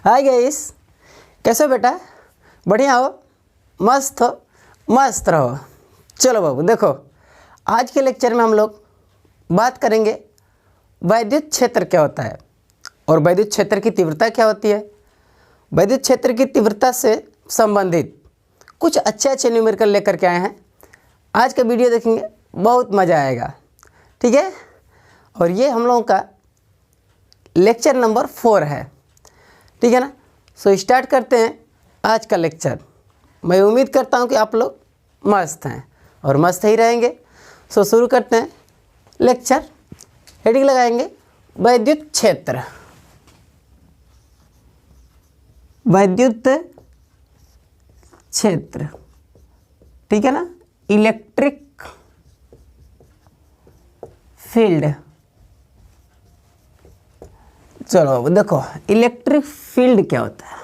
Hi guys, कैसे हो बेटा? बढ़िया हो? मस्त हो? मस्त रहो। चलो बाबू देखो, आज के लेक्चर में हम लोग बात करेंगे वैद्युत क्षेत्र क्या होता है और वैद्युत क्षेत्र की तीव्रता क्या होती है। वैद्युत क्षेत्र की तीव्रता से संबंधित कुछ अच्छे न्यूमेरिकल लेकर के आए हैं। आज का वीडियो देखेंगे, बहुत मज़ा आएगा। ठीक है, और ये हम लोगों का लेक्चर नंबर 4 है। ठीक है ना। सो स्टार्ट करते हैं आज का लेक्चर। मैं उम्मीद करता हूँ कि आप लोग मस्त हैं और मस्त ही रहेंगे। सो शुरू करते हैं लेक्चर। हेडिंग लगाएंगे वैद्युत क्षेत्र। वैद्युत क्षेत्र, ठीक है ना। Electric field. चलो देखो, इलेक्ट्रिक फील्ड क्या होता है।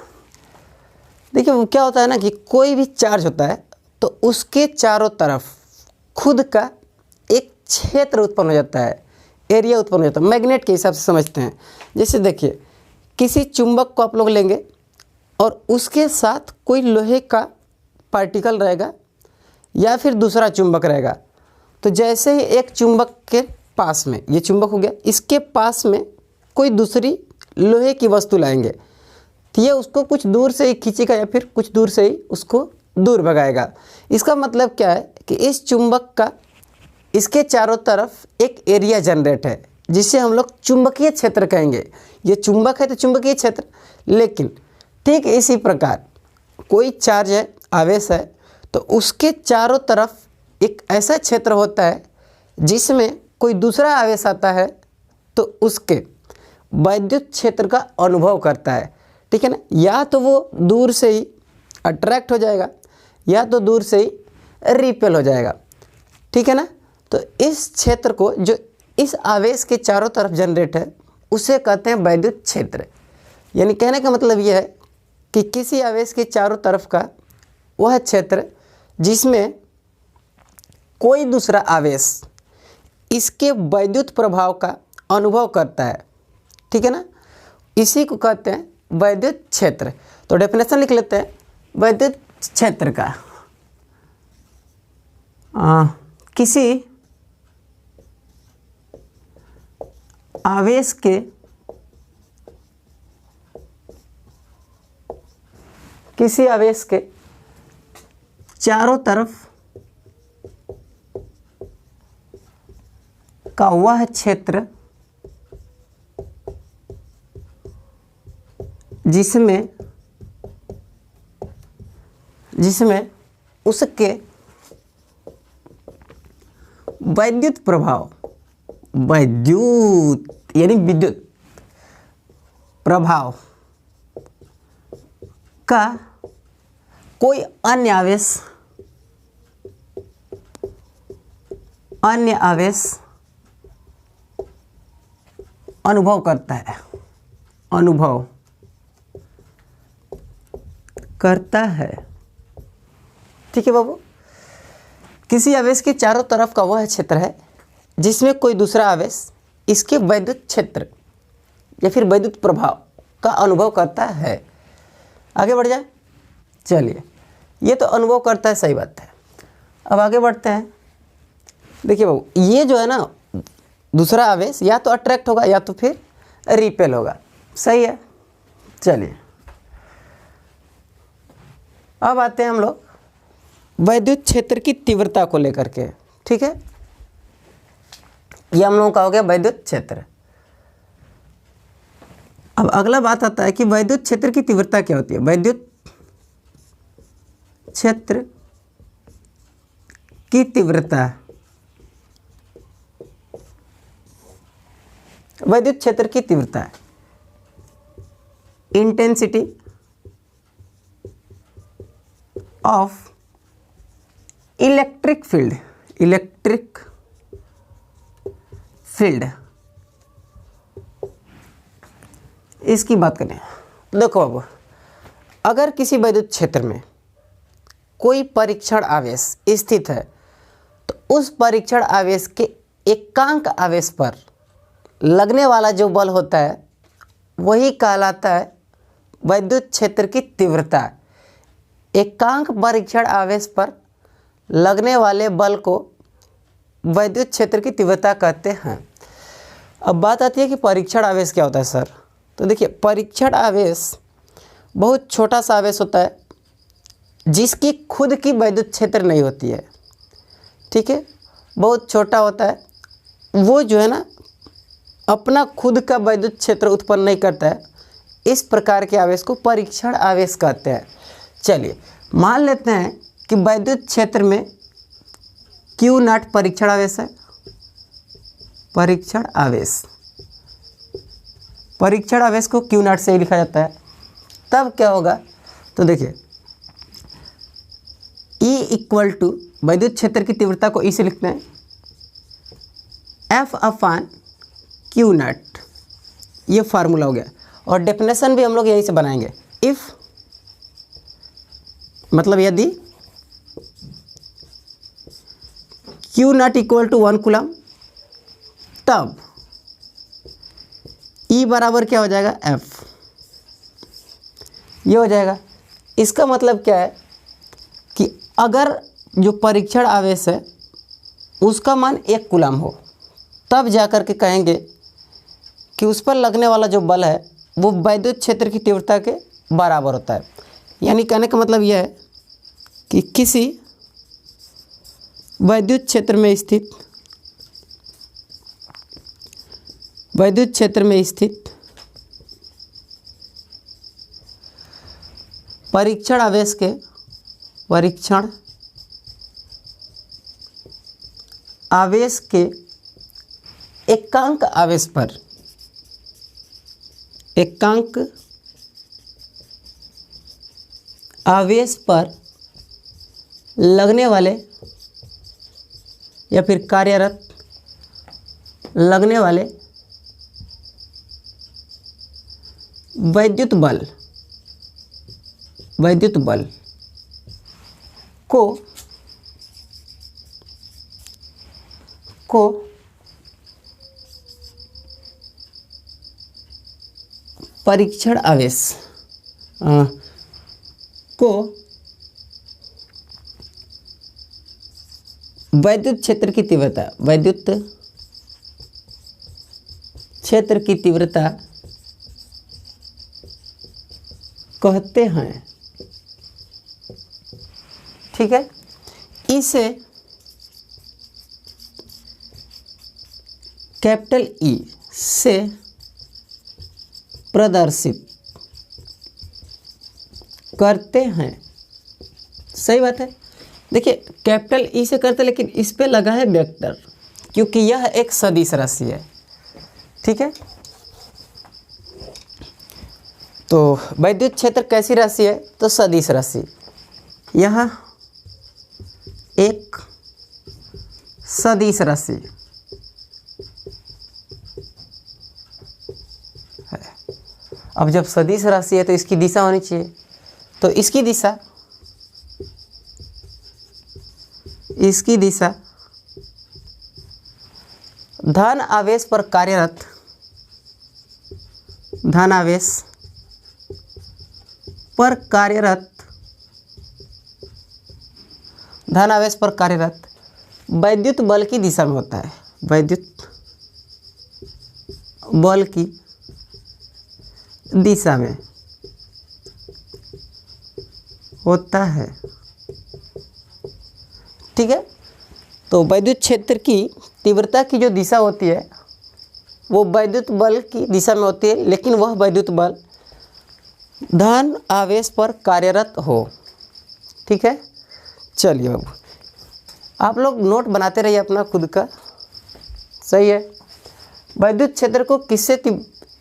देखिए वो क्या होता है ना कि कोई भी चार्ज होता है तो उसके चारों तरफ खुद का एक क्षेत्र उत्पन्न हो जाता है, एरिया उत्पन्न हो जाता है। मैग्नेट के हिसाब से समझते हैं। जैसे देखिए, किसी चुंबक को आप लोग लेंगे और उसके साथ कोई लोहे का पार्टिकल रहेगा या फिर दूसरा चुंबक रहेगा। तो जैसे ही एक चुंबक के पास में, ये चुंबक हो गया, इसके पास में कोई दूसरी लोहे की वस्तु लाएंगे तो ये उसको कुछ दूर से ही खींचेगा या फिर कुछ दूर से ही उसको दूर भगाएगा। इसका मतलब क्या है कि इस चुंबक का इसके चारों तरफ एक एरिया जनरेट है जिसे हम लोग चुंबकीय क्षेत्र कहेंगे। ये चुंबक है तो चुंबकीय क्षेत्र। लेकिन ठीक इसी प्रकार कोई चार्ज है, आवेश है, तो उसके चारों तरफ एक ऐसा क्षेत्र होता है जिसमें कोई दूसरा आवेश आता है तो उसके वैद्युत क्षेत्र का अनुभव करता है। ठीक है ना। या तो वो दूर से ही अट्रैक्ट हो जाएगा या तो दूर से ही रिपेल हो जाएगा। ठीक है ना। तो इस क्षेत्र को, जो इस आवेश के चारों तरफ जनरेट है, उसे कहते हैं वैद्युत क्षेत्र। यानी कहने का मतलब यह है कि किसी आवेश के चारों तरफ का वह क्षेत्र जिसमें कोई दूसरा आवेश इसके वैद्युत प्रभाव का अनुभव करता है। ठीक है ना। इसी को कहते हैं वैद्युत क्षेत्र। तो डेफिनेशन लिख लेते हैं वैद्युत क्षेत्र का। किसी आवेश के चारों तरफ का वह क्षेत्र जिसमें उसके वैद्युत प्रभाव, वैद्युत यानी विद्युत प्रभाव का कोई अन्य आवेश अनुभव करता है, अनुभव करता है। ठीक है बाबू। किसी आवेश के चारों तरफ का वह क्षेत्र है जिसमें कोई दूसरा आवेश इसके वैद्युत क्षेत्र या फिर वैद्युत प्रभाव का अनुभव करता है। आगे बढ़ जाए। चलिए, ये तो अनुभव करता है, सही बात है। अब आगे बढ़ते हैं। देखिए बाबू, ये जो है ना, दूसरा आवेश या तो अट्रैक्ट होगा या तो फिर रिपेल होगा। सही है। चलिए, अब आते हैं हम लोग वैद्युत क्षेत्र की तीव्रता को लेकर के। ठीक है, ये हम लोगों का हो गया वैद्युत क्षेत्र। अब अगला बात आता है कि वैद्युत क्षेत्र की तीव्रता क्या होती है। वैद्युत क्षेत्र की तीव्रता, वैद्युत क्षेत्र की तीव्रता, intensity of electric field, electric field, इसकी बात करें। देखो अब, अगर किसी वैद्युत क्षेत्र में कोई परीक्षण आवेश स्थित है तो उस परीक्षण आवेश के एकांक आवेश पर लगने वाला जो बल होता है वही कहलाता है वैद्युत क्षेत्र की तीव्रता। एकांक परीक्षण आवेश पर लगने वाले बल को वैद्युत क्षेत्र की तीव्रता कहते हैं। अब बात आती है कि परीक्षण आवेश क्या होता है सर। तो देखिए, परीक्षण आवेश बहुत छोटा सा आवेश होता है जिसकी खुद की वैद्युत क्षेत्र नहीं होती है। ठीक है, बहुत छोटा होता है, वो जो है ना अपना खुद का वैद्युत क्षेत्र उत्पन्न नहीं करता है। इस प्रकार के आवेश को परीक्षण आवेश कहते हैं। चलिए मान लेते हैं कि वैद्युत क्षेत्र में Q नॉट परीक्षण आवेश है। परीक्षण आवेश, परीक्षण आवेश को Q नॉट से ही लिखा जाता है। तब क्या होगा, तो देखिए E इक्वल टू वैद्युत क्षेत्र की तीव्रता को E से लिखते हैं F अपान Q नॉट। ये फार्मूला हो गया और डेफिनेशन भी हम लोग यहीं से बनाएंगे। इफ़ मतलब यदि Q not equal to 1 coulomb, तब E बराबर क्या हो जाएगा, F। ये हो जाएगा। इसका मतलब क्या है कि अगर जो परीक्षण आवेश है उसका मान 1 कूलम हो, तब जाकर के कहेंगे कि उस पर लगने वाला जो बल है वो वैद्युत क्षेत्र की तीव्रता के बराबर होता है। यानी कहने का मतलब यह है कि किसी वैद्युत क्षेत्र में स्थित परीक्षण आवेश के एकांक आवेश पर लगने वाले या फिर कार्यरत लगने वाले वैद्युत बल को परीक्षण आवेश को वैद्युत क्षेत्र की तीव्रता कहते हैं। ठीक है, इसे कैपिटल E से प्रदर्शित करते हैं। सही बात है। देखिए कैपिटल E से करते, लेकिन इस पे लगा है वेक्टर, क्योंकि यह एक सदिश राशि है। ठीक है, तो वैद्युत क्षेत्र कैसी राशि है, तो सदिश राशि। यह एक सदिश राशि है। अब जब सदिश राशि है तो इसकी दिशा होनी चाहिए, तो इसकी दिशा धन आवेश पर कार्यरत वैद्युत बल की दिशा में होता है। वैद्युत बल की दिशा में होता है। ठीक है, तो वैद्युत क्षेत्र की तीव्रता की जो दिशा होती है वो वैद्युत बल की दिशा में होती है, लेकिन वह वैद्युत बल धन आवेश पर कार्यरत हो। ठीक है, चलिए बाबू आप लोग नोट बनाते रहिए अपना खुद का। सही है। वैद्युत क्षेत्र को किससे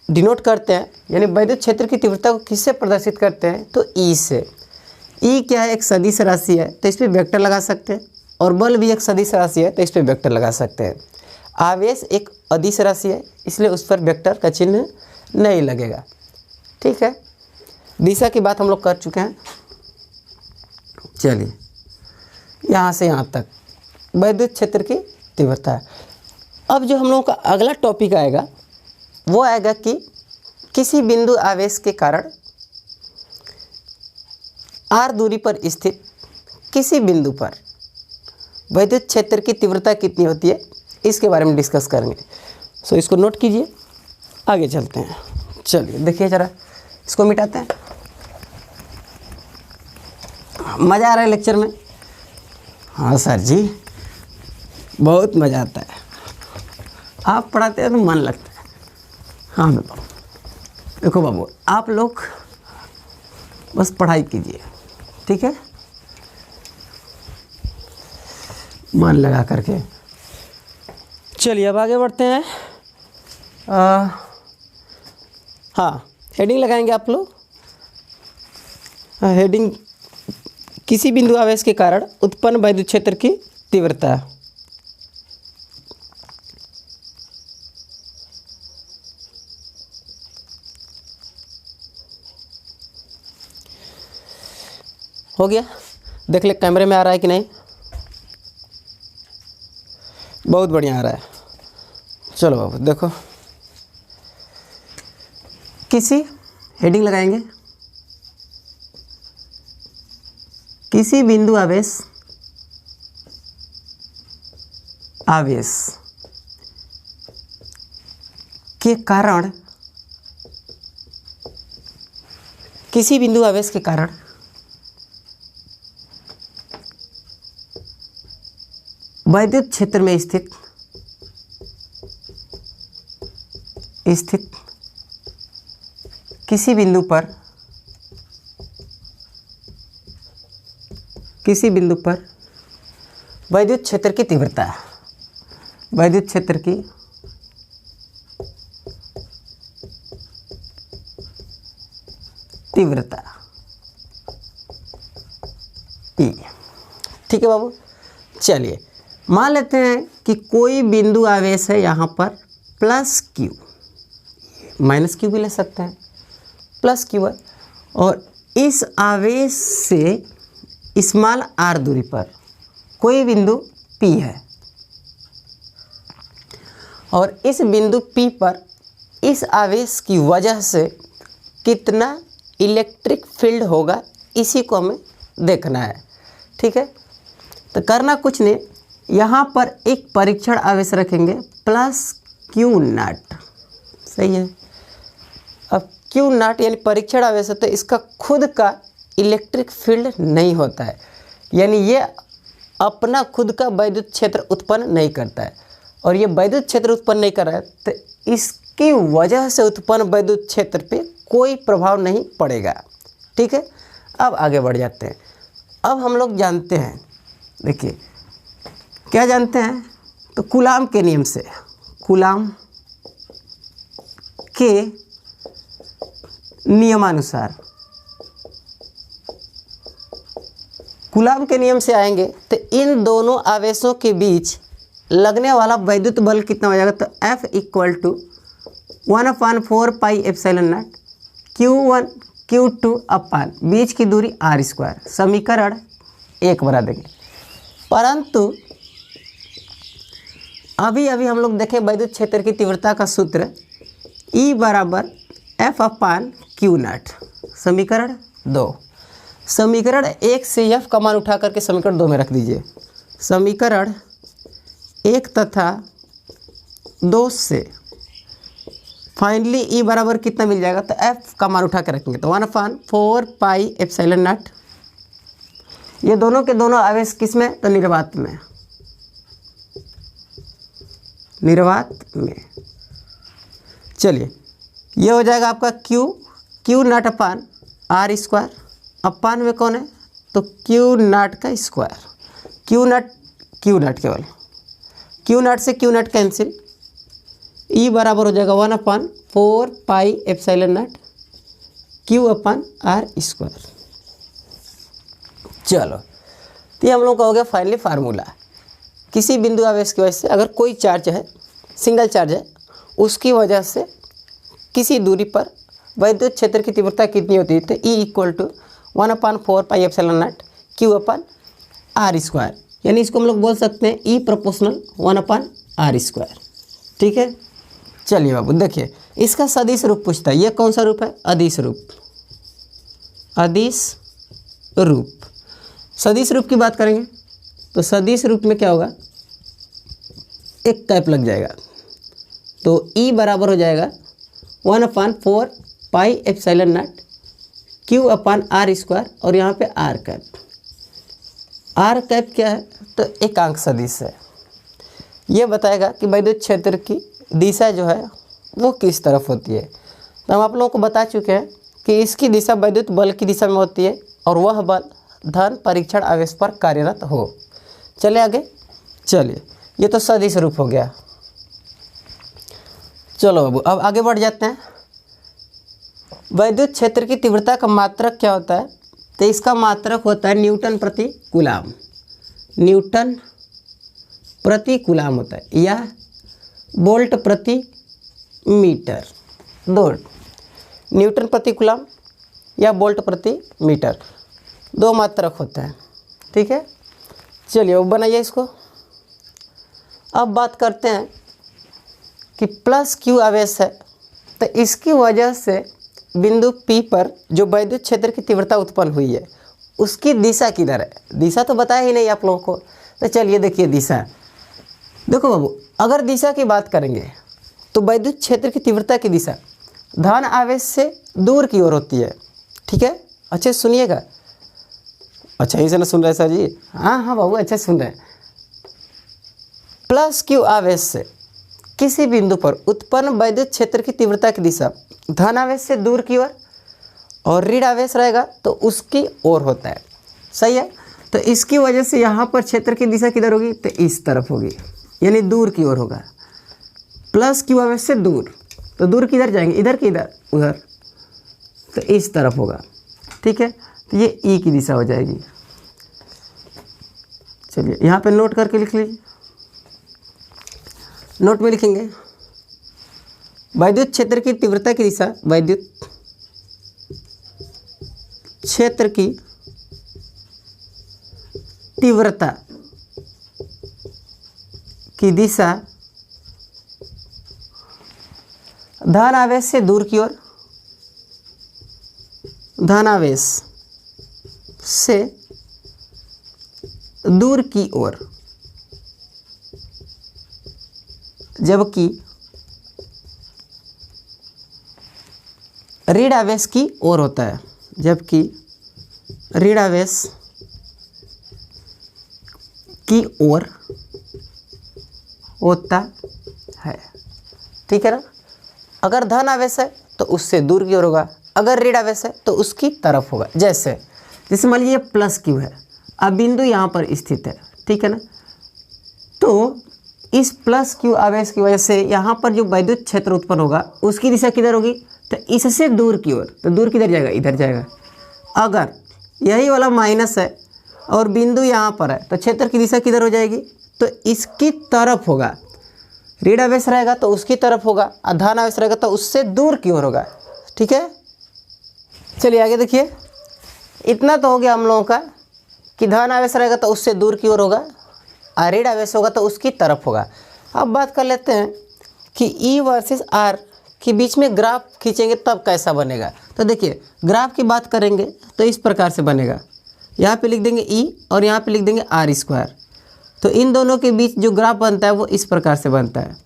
डिनोट करते हैं, यानी वैद्युत क्षेत्र की तीव्रता को किससे प्रदर्शित करते हैं, तो ई से। ई क्या है, एक सदिश राशि है, तो इस पर वेक्टर लगा सकते हैं, और बल भी एक सदिश राशि है, तो इस पर वेक्टर लगा सकते हैं। आवेश एक अदिश राशि है, इसलिए उस पर वेक्टर का चिन्ह नहीं लगेगा। ठीक है, दिशा की बात हम लोग कर चुके हैं। चलिए यहाँ से यहाँ तक वैद्युत क्षेत्र की तीव्रता है। अब जो हम लोगों का अगला टॉपिक आएगा वो आएगा कि किसी बिंदु आवेश के कारण r दूरी पर स्थित किसी बिंदु पर वैद्युत क्षेत्र की तीव्रता कितनी होती है, इसके बारे में डिस्कस करेंगे। सो इसको नोट कीजिए, आगे चलते हैं। चलिए देखिए जरा, इसको मिटाते हैं। मज़ा आ रहा है लेक्चर में? हाँ सर जी, बहुत मज़ा आता है। आप पढ़ाते हैं तो मन लगता है। हाँ बाबू, देखो बाबू, आप लोग बस पढ़ाई कीजिए, ठीक है, मन लगा करके। चलिए अब आगे बढ़ते हैं। हाँ, हेडिंग लगाएंगे आप लोग। हेडिंग, किसी बिंदु आवेश के कारण उत्पन्न वैद्युत क्षेत्र की तीव्रता। हो गया? देख ले कैमरे में आ रहा है कि नहीं? बहुत बढ़िया आ रहा है। चलो बाबू देखो, किसी, हेडिंग लगाएंगे, किसी बिंदु आवेश के कारण, किसी बिंदु आवेश के कारण वैद्युत क्षेत्र में स्थित किसी बिंदु पर वैद्युत क्षेत्र की तीव्रता, वैद्युत क्षेत्र की तीव्रता E। ठीक है बाबू। चलिए मान लेते हैं कि कोई बिंदु आवेश है यहाँ पर प्लस क्यू, माइनस क्यू भी ले सकते हैं, प्लस क्यू है, और इस आवेश से स्मॉल r दूरी पर कोई बिंदु P है, और इस बिंदु P पर इस आवेश की वजह से कितना इलेक्ट्रिक फील्ड होगा, इसी को हमें देखना है। ठीक है, तो करना कुछ नहीं, यहाँ पर एक परीक्षण आवेश रखेंगे प्लस क्यू नॉट। सही है। अब क्यू नॉट यानी परीक्षण आवेश है, तो इसका खुद का इलेक्ट्रिक फील्ड नहीं होता है, यानी ये अपना खुद का वैद्युत क्षेत्र उत्पन्न नहीं करता है, और ये वैद्युत क्षेत्र उत्पन्न नहीं कर रहा है, तो इसकी वजह से उत्पन्न वैद्युत क्षेत्र पे कोई प्रभाव नहीं पड़ेगा। ठीक है, अब आगे बढ़ जाते हैं। अब हम लोग जानते हैं, देखिए क्या जानते हैं, तो कूलाम के नियम से, कूलाम के नियमानुसार, कूलाम के नियम से आएंगे तो इन दोनों आवेशों के बीच लगने वाला वैद्युत बल कितना हो जाएगा, तो F equal to 1/4 pi epsilon naught Q1 Q2 upon बीच की दूरी r², समीकरण 1 बना देंगे। परंतु अभी हम लोग देखें वैद्युत क्षेत्र की तीव्रता का सूत्र E बराबर F/Q0, समीकरण 2। समीकरण 1 से F का मान उठा करके समीकरण 2 में रख दीजिए। समीकरण 1 तथा 2 से फाइनली E बराबर कितना मिल जाएगा, तो F का मान उठा के रखेंगे तो 1/4 पाई एप्सिलॉन नॉट। ये दोनों के दोनों आवेश किस में, तो निर्वात में, निर्वात में। चलिए ये हो जाएगा आपका Q0 अपान r², अपान में कौन है, तो Q0 का स्क्वायर, Q0 केवल, Q0 से Q0 कैंसिल, E बराबर हो जाएगा 1/4 पाई एप्सिलॉन नॉट Q/r²। चलो तो ये हम लोग का हो गया फाइनली फार्मूला। किसी बिंदु आवेश की वजह से अगर कोई चार्ज है, सिंगल चार्ज है, उसकी वजह से किसी दूरी पर वैद्युत क्षेत्र की तीव्रता कितनी होती है, तो E equal to 1/4 pi epsilon naught Q/r², यानी इसको हम लोग बोल सकते हैं E प्रोपोर्शनल 1/r²। ठीक है, चलिए बाबू देखिए, इसका सदिश रूप पूछता है। ये कौन सा रूप है, अदिश रूप, अदिश रूप। सदिश रूप की बात करेंगे तो सदिश रूप में क्या होगा, एक कैप लग जाएगा, तो ई बराबर हो जाएगा 1/4 pi epsilon naught Q upon r square, और यहाँ पे आर कैप। आर कैप क्या है, तो एकांक सदिश है। ये बताएगा कि वैद्युत क्षेत्र की दिशा जो है वो किस तरफ होती है। तो हम आप लोगों को बता चुके हैं कि इसकी दिशा वैद्युत बल की दिशा में होती है, और वह बल धन परीक्षण आवेश पर कार्यरत हो। चले आगे, चलिए ये तो सदिश रूप हो गया। चलो बाबू अब आगे बढ़ जाते हैं। वैद्युत क्षेत्र की तीव्रता का मात्रक क्या होता है, तो इसका मात्रक होता है न्यूटन प्रति कूलाम। न्यूटन प्रति कूलाम होता है, या वोल्ट प्रति मीटर, दो न्यूटन प्रति कूलाम या वोल्ट प्रति मीटर, दो मात्रक होता है। ठीक है, चलिए वो बनाइए इसको। अब बात करते हैं कि प्लस क्यू आवेश है, तो इसकी वजह से बिंदु P पर जो वैद्युत क्षेत्र की तीव्रता उत्पन्न हुई है उसकी दिशा किधर है। दिशा तो बताया ही नहीं आप लोगों को, तो चलिए देखिए दिशा। देखो बाबू, अगर दिशा की बात करेंगे तो वैद्युत क्षेत्र की तीव्रता की दिशा धन आवेश से दूर की ओर होती है। ठीक है, अच्छे सुनिएगा। अच्छा यही से ना सुन रहे सर जी? हाँ बाबू अच्छे सुन रहे हैं। प्लस क्यू आवेश से किसी बिंदु पर उत्पन्न वैद्युत क्षेत्र की तीव्रता की दिशा धन आवेश से दूर की ओर, और ऋण आवेश रहेगा तो उसकी ओर होता है। सही है, तो इसकी वजह से यहाँ पर क्षेत्र की दिशा किधर होगी, तो इस तरफ होगी, यानी दूर की ओर होगा। प्लस क्यू आवेश से दूर, तो दूर किधर जाएंगे, इधर की इधर, उधर, तो इस तरफ होगा। ठीक है, तो ये ई की दिशा हो जाएगी। चलिए यहाँ पे नोट करके लिख लीजिए। नोट में लिखेंगे वैद्युत क्षेत्र की तीव्रता की दिशा, वैद्युत क्षेत्र की तीव्रता की दिशा धन आवेश से दूर की ओर, धन आवेश से दूर की ओर, जबकि ऋण आवेश की ओर होता है, जबकि ऋण आवेश की ओर होता है। ठीक है ना, अगर धन आवेश है तो उससे दूर की ओर होगा, अगर ऋण आवेश है तो उसकी तरफ होगा। जैसे मान लीजिए प्लस क्यू है, अब बिंदु यहाँ पर स्थित है। ठीक है ना, तो इस प्लस क्यू आवेश की वजह से यहाँ पर जो वैद्युत क्षेत्र उत्पन्न होगा उसकी दिशा किधर होगी, तो इससे दूर की ओर, तो दूर किधर जाएगा, इधर जाएगा। अगर यही वाला माइनस है और बिंदु यहाँ पर है तो क्षेत्र की दिशा किधर हो जाएगी, तो इसकी तरफ होगा। ऋण आवेश रहेगा तो उसकी तरफ होगा, और धन आवेश रहेगा तो उससे दूर की ओर होगा। ठीक है, चलिए आगे देखिए। इतना तो हो गया हम लोगों का कि धन आवेश रहेगा तो उससे दूर की ओर होगा, और ऋण आवेश होगा तो उसकी तरफ होगा। अब बात कर लेते हैं कि ई वर्सेस आर के बीच में ग्राफ खींचेंगे तब कैसा बनेगा। तो देखिए ग्राफ की बात करेंगे तो इस प्रकार से बनेगा। यहाँ पे लिख देंगे ई और यहाँ पे लिख देंगे आर स्क्वायर। तो इन दोनों के बीच जो ग्राफ बनता है वो इस प्रकार से बनता है।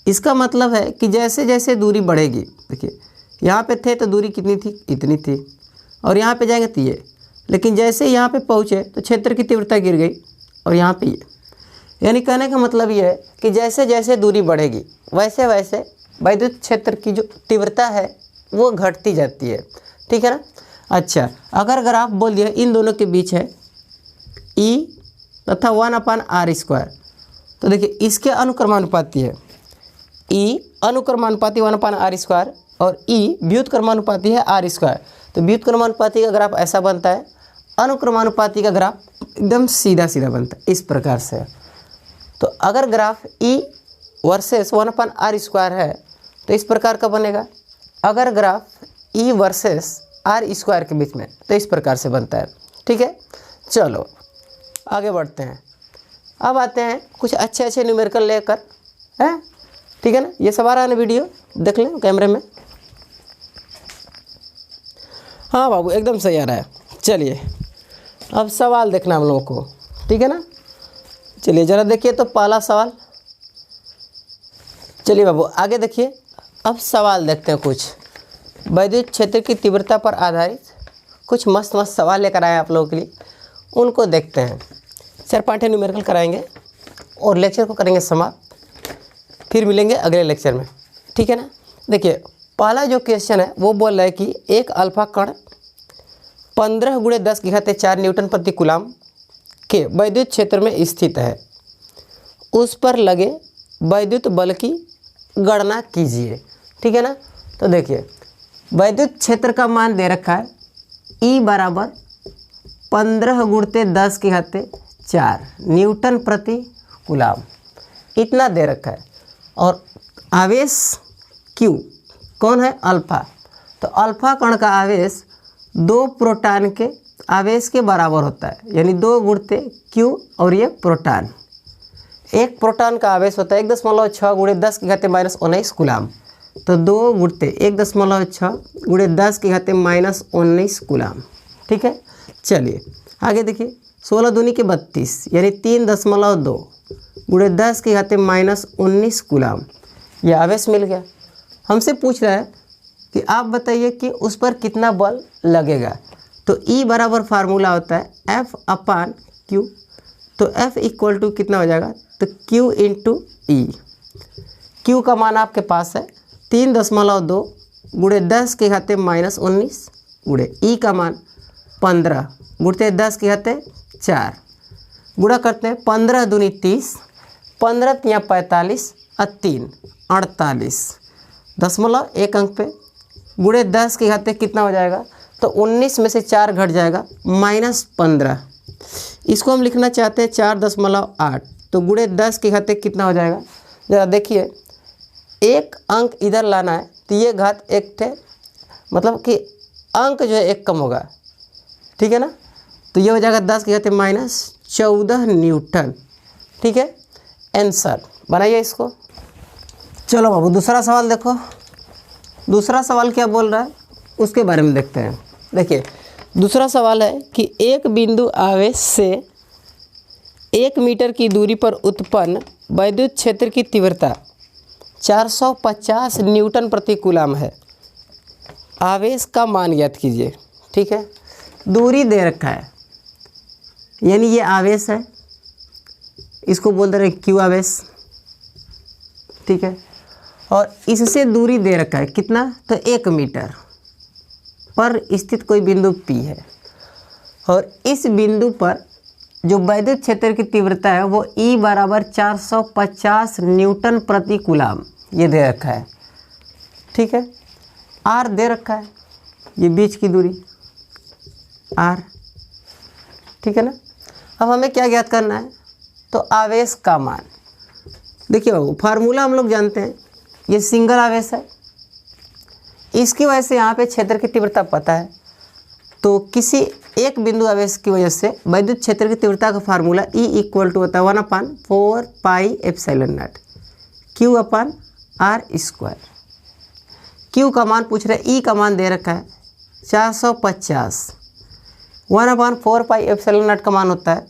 इसका मतलब है कि जैसे जैसे दूरी बढ़ेगी, देखिए यहाँ पे थे तो दूरी कितनी थी, इतनी थी, और यहाँ पे जाएंगे तो ये, लेकिन जैसे यहाँ पे पहुँचे तो क्षेत्र की तीव्रता गिर गई और यहाँ पे ये। यानी कहने का मतलब ये है कि जैसे जैसे दूरी बढ़ेगी वैसे वैसे वैद्युत क्षेत्र की जो तीव्रता है वो घटती जाती है। ठीक है ना। अच्छा, अगर ग्राफ बोल दिया इन दोनों के बीच है ई तथा 1/r², तो देखिए इसके अनुक्रमानुपाती है। ई अनुक्रमानुपाती 1/r² और ई व्युत्क्रमानुपाती है r²। तो व्युत्क्रमानुपाती का ग्राफ ऐसा बनता है, अनुक्रमानुपाती का ग्राफ एकदम सीधा सीधा बनता है, इस प्रकार से। तो अगर ग्राफ ई वर्सेस 1/r² है तो इस प्रकार का बनेगा। अगर ग्राफ ई वर्सेस r² के बीच में तो इस प्रकार से बनता है। ठीक है, चलो आगे बढ़ते हैं। अब आते हैं कुछ अच्छे अच्छे न्यूमेरिकल लेकर, हैं। ठीक है ना, ये सब आ रहा है ना, वीडियो देख लें कैमरे में। हाँ बाबू एकदम सही आ रहा है। चलिए अब सवाल देखना हम लोगों को, ठीक है ना। चलिए ज़रा देखिए तो पहला सवाल, चलिए बाबू आगे देखिए। अब सवाल देखते हैं कुछ वैद्युत क्षेत्र की तीव्रता पर आधारित कुछ मस्त मस्त सवाल लेकर आए आप लोगों के लिए, उनको देखते हैं। 4 न्यूमेरिकल कराएंगे और लेक्चर को करेंगे समाप्त, फिर मिलेंगे अगले लेक्चर में, ठीक है ना। देखिए पहला जो क्वेश्चन है वो बोल रहा है कि एक अल्फा कण 15 × 10⁴ न्यूटन प्रति कूलाम के वैद्युत क्षेत्र में स्थित है, उस पर लगे वैद्युत बल की गणना कीजिए, ठीक है ना। तो देखिए वैद्युत क्षेत्र का मान दे रखा है E बराबर 15 × 10⁴ न्यूटन प्रति कूलाम, इतना दे रखा है। और आवेश Q कौन है, अल्फा। तो अल्फा कण का आवेश 2 प्रोटॉन के आवेश के बराबर होता है, यानी 2 × Q और ये प्रोटॉन। एक प्रोटॉन का आवेश होता है 1.6 × 10⁻⁻19 कूलाम। तो 2 × 1.6 × 10⁻⁻19 कूलाम, ठीक है। चलिए आगे देखिए 16 दूनी के 32 यानी 3.2 × 10⁻⁻19 कूलाम, यह आवेश मिल गया। हमसे पूछ रहा है कि आप बताइए कि उस पर कितना बल लगेगा। तो E बराबर फार्मूला होता है F/Q। तो F इक्वल टू कितना हो जाएगा, तो Q × E। Q का मान आपके पास है 3.2 × 10⁻⁻19 गुणे E का मान 15 × 10⁻⁴ गुणा करते हैं। 15 दूनी 30, 15 × 45 और 3 48 दशमलव 1 अंक पे गुणे 10⁻⁻ कितना हो जाएगा, तो 19 में से 4 घट जाएगा -15। इसको हम लिखना चाहते हैं 4.8, तो गुणे 10⁻⁻ कितना हो जाएगा। ज़रा देखिए एक अंक इधर लाना है तो ये घात 1 थे, मतलब कि अंक जो है 1 कम होगा, ठीक है ना। तो ये हो जाएगा 10⁻⁻14 न्यूटन, ठीक है। आंसर बनाइए इसको। चलो बाबू दूसरा सवाल देखो। दूसरा सवाल क्या बोल रहा है उसके बारे में देखते हैं। देखिए दूसरा सवाल है कि एक बिंदु आवेश से 1 मीटर की दूरी पर उत्पन्न वैद्युत क्षेत्र की तीव्रता 450 न्यूटन प्रति कूलाम है, आवेश का मान ज्ञात कीजिए, ठीक है। दूरी दे रखा है, यानी ये आवेश है, इसको बोल दे रहे Q आवेश, ठीक है। और इससे दूरी दे रखा है कितना, तो 1 मीटर पर स्थित कोई बिंदु P है, और इस बिंदु पर जो वैद्युत क्षेत्र की तीव्रता है वो E बराबर 450 न्यूटन प्रति कूलाम ये दे रखा है, ठीक है। R दे रखा है, ये बीच की दूरी R, ठीक है ना। अब हमें क्या ज्ञात करना है, तो आवेश का मान। देखिए बाबू फार्मूला हम लोग जानते हैं, ये सिंगल आवेश है, इसकी वजह से यहाँ पे क्षेत्र की तीव्रता पता है। तो किसी एक बिंदु आवेश की वजह से वैद्युत क्षेत्र की तीव्रता का फार्मूला E इक्वल टू होता है 1/4πε0 Q/r²। Q का मान पूछ रहे, E का मान दे रखा है 450, 1/4πε0 का मान होता है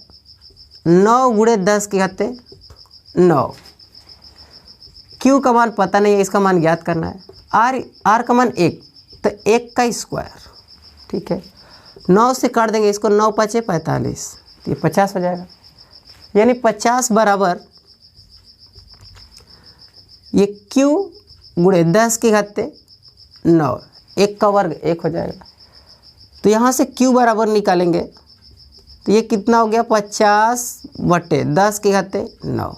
9 × 10⁻⁹। Q का मान पता नहीं है, इसका मान ज्ञात करना है। R का मान 1, तो 1 का स्क्वायर, ठीक है। 9 से काट देंगे इसको, 9 × 5 = 45, तो ये 50 हो जाएगा। यानी 50 बराबर ये Q × 10⁻⁹, 1 का वर्ग 1 हो जाएगा। तो यहाँ से Q बराबर निकालेंगे तो ये कितना हो गया, 50/10⁻⁹।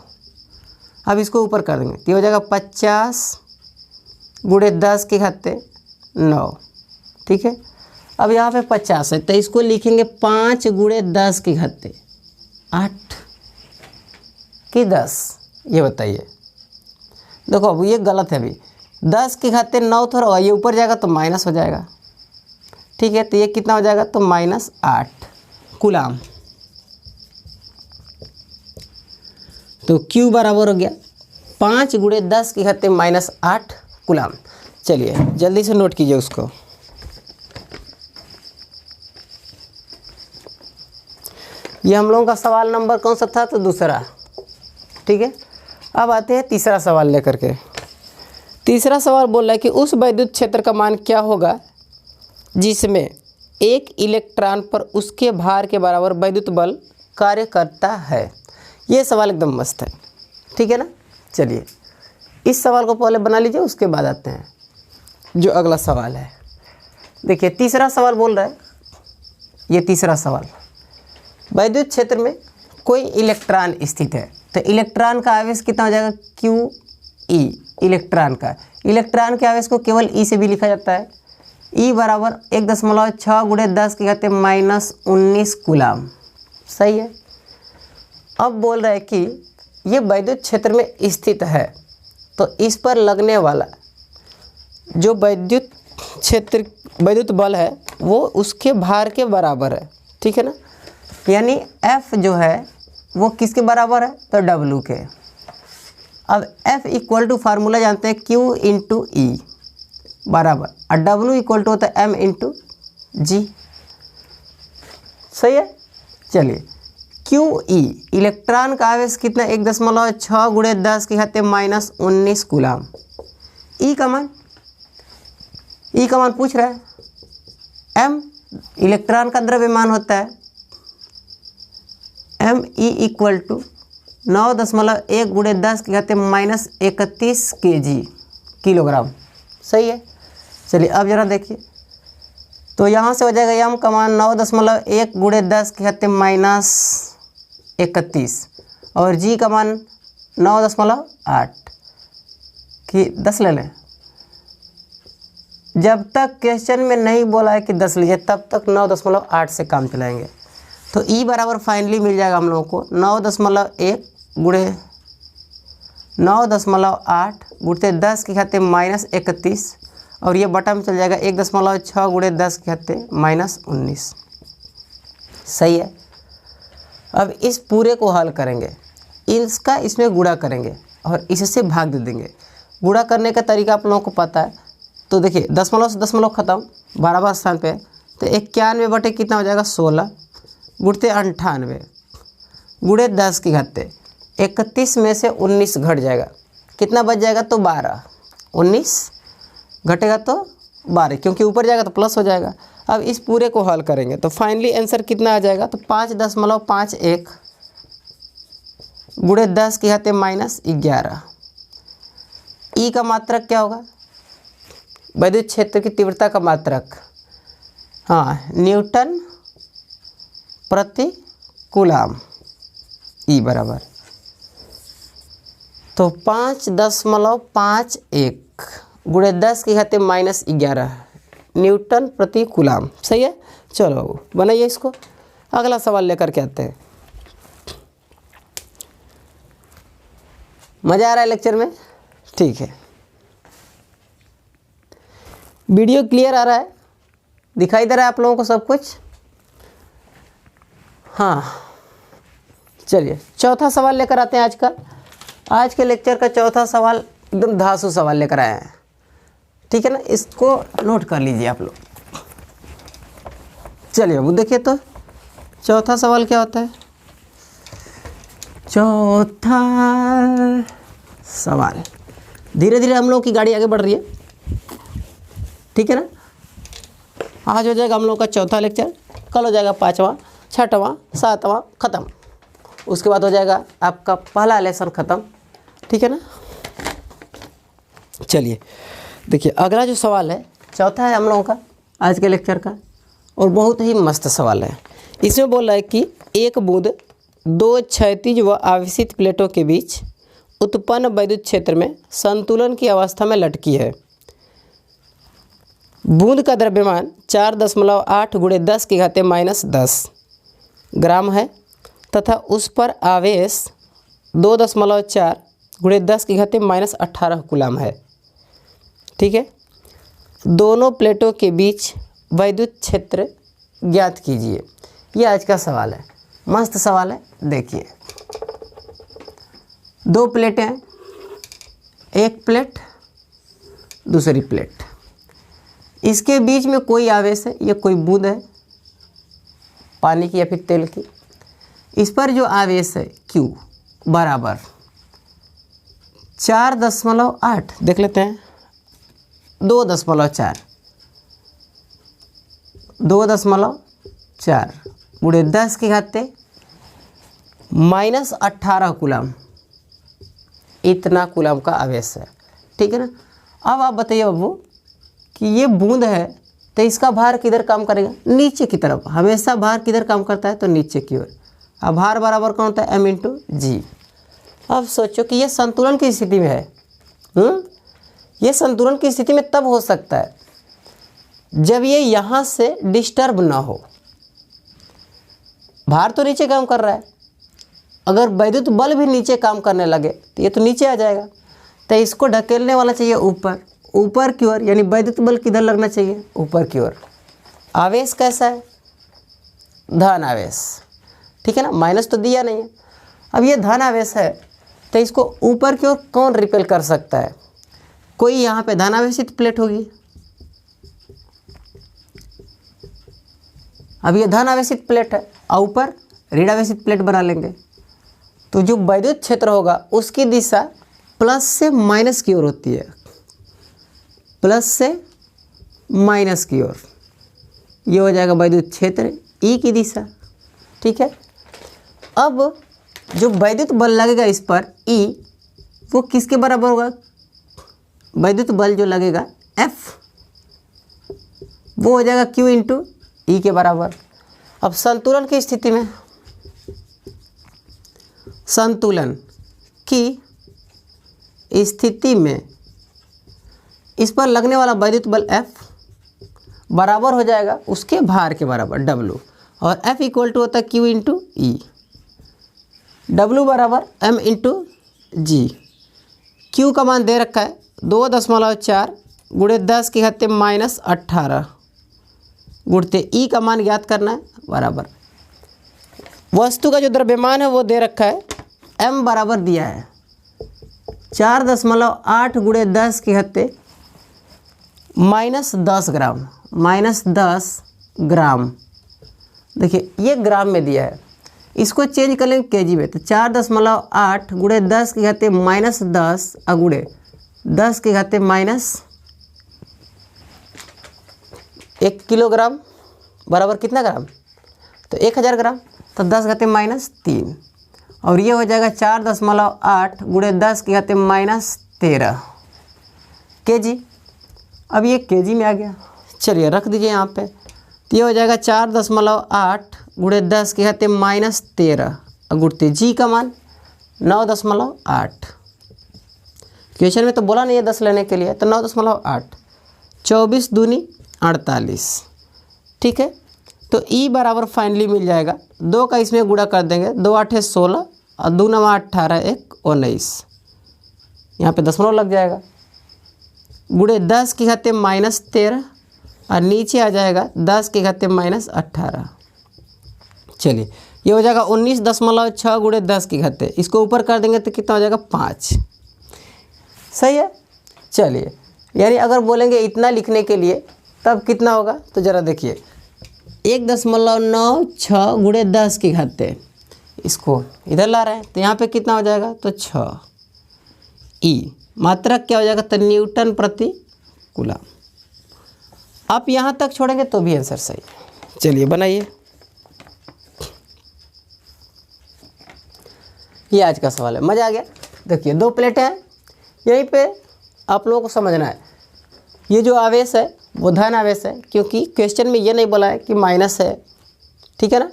अब इसको ऊपर कर देंगे तो ये हो जाएगा 50 × 10⁻⁹, ठीक है। अब यहाँ पे 50 है तो इसको लिखेंगे 5 × 10⁻⁸ 8 कि 10, ये बताइए। देखो अब ये गलत है, अभी 10⁻⁹ थोड़ा होगा, ये ऊपर जाएगा तो माइनस हो जाएगा, ठीक है। तो ये कितना हो जाएगा, तो -8 कूलाम। तो Q बराबर हो गया 5 × 10⁻⁻- 8 कूलाम। चलिए जल्दी से नोट कीजिए उसको। ये हम लोगों का सवाल नंबर कौन सा था? तो दूसरा। ठीक है, अब आते हैं तीसरा सवाल लेकर के। तीसरा सवाल बोल रहा है कि उस वैद्युत क्षेत्र का मान क्या होगा जिसमें एक इलेक्ट्रॉन पर उसके भार के बराबर वैद्युत बल कार्य करता है। ये सवाल एकदम मस्त है, ठीक है ना। चलिए इस सवाल को पहले बना लीजिए, उसके बाद आते हैं जो अगला सवाल है। देखिए तीसरा सवाल बोल रहा है, ये तीसरा सवाल, वैद्युत क्षेत्र में कोई इलेक्ट्रॉन स्थित है तो इलेक्ट्रॉन का आवेश कितना हो जाएगा? Q E. इलेक्ट्रॉन के आवेश को केवल ई से भी लिखा जाता है। ई बराबर 1.6 गुणे 10 की घात -19 कूलाम। सही है। अब बोल रहा है कि ये वैद्युत क्षेत्र में स्थित है तो इस पर लगने वाला जो वैद्युत बल है वो उसके भार के बराबर है, ठीक है ना। यानी F जो है वो किसके बराबर है? तो W के। अब F इक्वल टू फार्मूला जानते हैं Q इंटू ई बराबर, और W इक्वल टू होता है M इंटू जी। सही है। चलिए QE इलेक्ट्रॉन का आवेश कितना? 1.6 गुणे 10 की घात -19 कूलाम। ई का मान पूछ रहा है। M इलेक्ट्रॉन का द्रव्यमान होता है, ME इक्वल टू 9.1 गुणे 10 की घात -31 kg किलोग्राम। सही है। चलिए अब जरा देखिए, तो यहाँ से हो जाएगा M का मान 9.1 गुणे 10 की घात -31 और G का मान 9.8 कि 10 ले लें। जब तक क्वेश्चन में नहीं बोला है कि 10 लीजिए तब तक 9.8 से काम चलाएंगे। तो E बराबर फाइनली मिल जाएगा हम लोगों को 9.1 गुणे 9.8 गुणते 10 की घात -31 और ये बटा में चल जाएगा 1.6 गुणे 10 की घात -19। सही है। अब इस पूरे को हल करेंगे, इसका इसमें गुणा करेंगे और इससे भाग दे देंगे। गुणा करने का तरीका आप लोगों को पता है। तो देखिए दशमलव से दशमलव खत्म, 12वां स्थान पे, तो 91 बटे कितना हो जाएगा? 16 गुणते 98 गुणे 10 की घात 31 में से 19 घट जाएगा, कितना बच जाएगा? तो 12। 19 घटेगा तो 12, क्योंकि ऊपर जाएगा तो प्लस हो जाएगा। अब इस पूरे को हल करेंगे तो फाइनली आंसर कितना आ जाएगा? तो 5.51 गुणे 10 की घात -11। ई का मात्रक क्या होगा? वैद्युत क्षेत्र की तीव्रता का मात्रक, हाँ, न्यूटन प्रति कूलाम। ई बराबर तो 5.51 गुणे 10 की घात -11 न्यूटन प्रति कूलाम। सही है। चलो बाबू बनाइए इसको, अगला सवाल लेकर के आते हैं। मज़ा आ रहा है लेक्चर में? ठीक है। वीडियो क्लियर आ रहा है? दिखाई दे रहा है आप लोगों को सब कुछ? हाँ चलिए चौथा सवाल लेकर आते हैं आज के लेक्चर का चौथा सवाल एकदम धांसू सवाल लेकर आए हैं, ठीक है ना। इसको नोट कर लीजिए आप लोग। चलिए अब देखिए तो चौथा सवाल क्या होता है। चौथा सवाल, धीरे धीरे हम लोग की गाड़ी आगे बढ़ रही है, ठीक है ना। आज हो जाएगा हम लोग का चौथा लेक्चर, कल हो जाएगा 5वां, 6वां, 7वां ख़त्म। उसके बाद हो जाएगा आपका पहला लेसन ख़त्म, ठीक है ना। चलिए देखिए अगला जो सवाल है, चौथा है हम लोगों का आज के लेक्चर का, और बहुत ही मस्त सवाल है। इसमें बोल रहा है कि एक बूंद दो क्षैतिज व आवेशित प्लेटों के बीच उत्पन्न वैद्युत क्षेत्र में संतुलन की अवस्था में लटकी है। बूंद का द्रव्यमान 4.8 गुणे 10 की घात -10 ग्राम है तथा उस पर आवेश 2.4 गुणे 10 की घात -18 कूलाम है, ठीक है। दोनों प्लेटों के बीच वैद्युत क्षेत्र ज्ञात कीजिए। ये आज का सवाल है, मस्त सवाल है। देखिए दो प्लेटें हैं, एक प्लेट दूसरी प्लेट, इसके बीच में कोई आवेश है, ये कोई बूंद है पानी की या फिर तेल की। इस पर जो आवेश है Q बराबर 4.8, देख लेते हैं 2.4 गुणे 10 की घात -18 कूलम, इतना कूलम का आवेश है। ठीक है ना। अब आप बताइए बाबू कि ये बूंद है तो इसका भार किधर काम करेगा, नीचे की तरफ। हमेशा भार किधर काम करता है, तो नीचे की ओर। अब भार बराबर कौन होता है, m/g। अब सोचो कि ये संतुलन की स्थिति में है। ये संतुलन की स्थिति में तब हो सकता है जब ये यहाँ से डिस्टर्ब ना हो। भार तो नीचे काम कर रहा है, अगर वैद्युत बल भी नीचे काम करने लगे तो ये तो नीचे आ जाएगा। तो इसको ढकेलने वाला चाहिए ऊपर, ऊपर की ओर, यानी वैद्युत बल किधर लगना चाहिए, ऊपर की ओर। आवेश कैसा है, धन आवेश। ठीक है ना, माइनस तो दिया नहीं है। अब ये धन आवेश है तो इसको ऊपर की ओर कौन रिपेल कर सकता है, कोई यहाँ पे धन आवेशित प्लेट होगी। अब ये धन आवेशित प्लेट है और ऊपर ऋण आवेशित प्लेट बना लेंगे, तो जो वैद्युत क्षेत्र होगा उसकी दिशा प्लस से माइनस की ओर होती है, प्लस से माइनस की ओर। ये हो जाएगा वैद्युत क्षेत्र ई की दिशा। ठीक है। अब जो वैद्युत बल लगेगा इस पर ई, वो किसके बराबर होगा, वैद्युत बल जो लगेगा F, वो हो जाएगा Q इंटू ई के बराबर। अब संतुलन की स्थिति में, संतुलन की स्थिति में इस पर लगने वाला वैद्युत बल F बराबर हो जाएगा उसके भार के बराबर W, और F इक्वल टू होता है Q इंटू ई। W बराबर M इंटू जी। Q का मान दे रखा है 2.4 गुणे 10 की घात -18 गुणते ई का मान ज्ञात करना है बराबर। वस्तु का जो द्रव्यमान है वो दे रखा है, M बराबर दिया है 4.8 गुणे 10 की घात -10 ग्राम, -10 ग्राम। देखिए ये ग्राम में दिया है, इसको चेंज कर लेंगे केजी में, तो 4.8 गुणे 10 की घात -10 गुणे 10 की घात -1 किलोग्राम बराबर कितना ग्राम, तो 1000 ग्राम, तो 10 घाते -3, और ये हो जाएगा 4.8 गुणे 10 की घाते -13 केजी। अब ये केजी में आ गया, चलिए रख दीजिए यहाँ पे। तो ये हो जाएगा 4.8 गुणे 10 की घाते -13 गुणते जी का मान 9.8। क्वेश्चन में तो बोला नहीं है 10 लेने के लिए, तो 9.8, 24 दूनी 48। ठीक है। तो E बराबर फाइनली मिल जाएगा, 2 का इसमें गुणा कर देंगे, 2 8 16 और 2 9 18 1 19, यहाँ पे दशमलव लग जाएगा, गुणे 10 की घाते -13 और नीचे आ जाएगा 10 की घाते -18। चलिए ये हो जाएगा 19.6 गुणे 10 की घाते, इसको ऊपर कर देंगे तो कितना हो जाएगा 5। सही है। चलिए यानी अगर बोलेंगे इतना लिखने के लिए तब कितना होगा, तो ज़रा देखिए 1.96 गुणे 10 की घाते, इसको इधर ला रहे हैं तो यहाँ पे कितना हो जाएगा, तो 6। ई मात्रक क्या हो जाएगा, तो न्यूटन प्रति कूलम। आप यहाँ तक छोड़ेंगे तो भी आंसर सही है। चलिए बनाइए, ये आज का सवाल है। मज़ा आ गया। देखिए 2 प्लेटें हैं, यहीं पे आप लोगों को समझना है, ये जो आवेश है वो धन आवेश है, क्योंकि क्वेश्चन में ये नहीं बोला है कि माइनस है। ठीक है ना,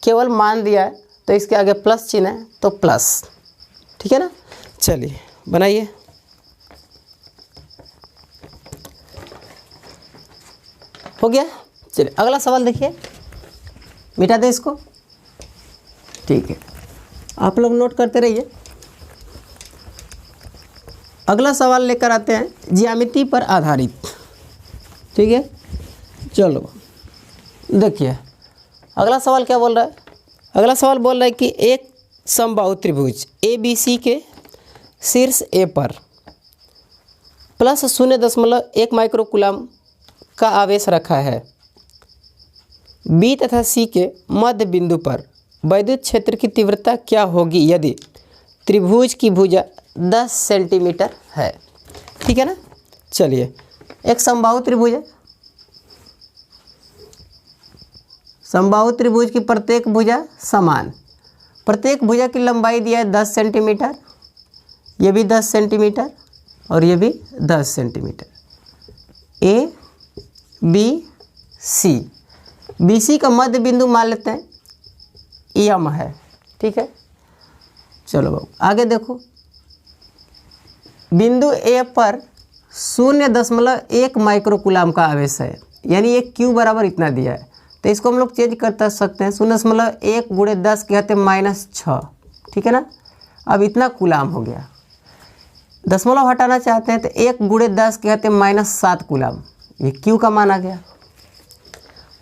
केवल मान दिया है तो इसके आगे प्लस चिन्ह है तो प्लस। ठीक है ना। चलिए बनाइए। हो गया। चलिए अगला सवाल देखिए, मिटा दे इसको। ठीक है, आप लोग नोट करते रहिए। अगला सवाल लेकर आते हैं ज्यामिति पर आधारित। ठीक है, चलो देखिए अगला सवाल क्या बोल रहा है। अगला सवाल बोल रहा है कि एक समबाहु त्रिभुज ABC के शीर्ष A पर प्लस 0.1 माइक्रो कूलम का आवेश रखा है। B तथा C के मध्य बिंदु पर वैद्युत क्षेत्र की तीव्रता क्या होगी यदि त्रिभुज की भुजा 10 सेंटीमीटर है। ठीक है ना। चलिए, एक समबाहु त्रिभुज है, समबाहु त्रिभुज की प्रत्येक भुजा समान, प्रत्येक भुजा की लंबाई दिया है 10 सेंटीमीटर, ये भी 10 सेंटीमीटर और ये भी 10 centimetre. A B C, B C का मध्य बिंदु मान लेते हैं एम है। ठीक है, चलो बाबू आगे देखो, बिंदु ए पर 0.1 माइक्रोकूलाम का आवेश है, यानी ये क्यू बराबर इतना दिया है, तो इसको हम लोग चेंज कर सकते हैं 0.1 × 10 के घाते -6। ठीक है ना। अब इतना कूलाम हो गया, दशमलव हटाना चाहते हैं तो 1 × 10 के घाते -7 कूलाम, ये क्यू का मान आ गया।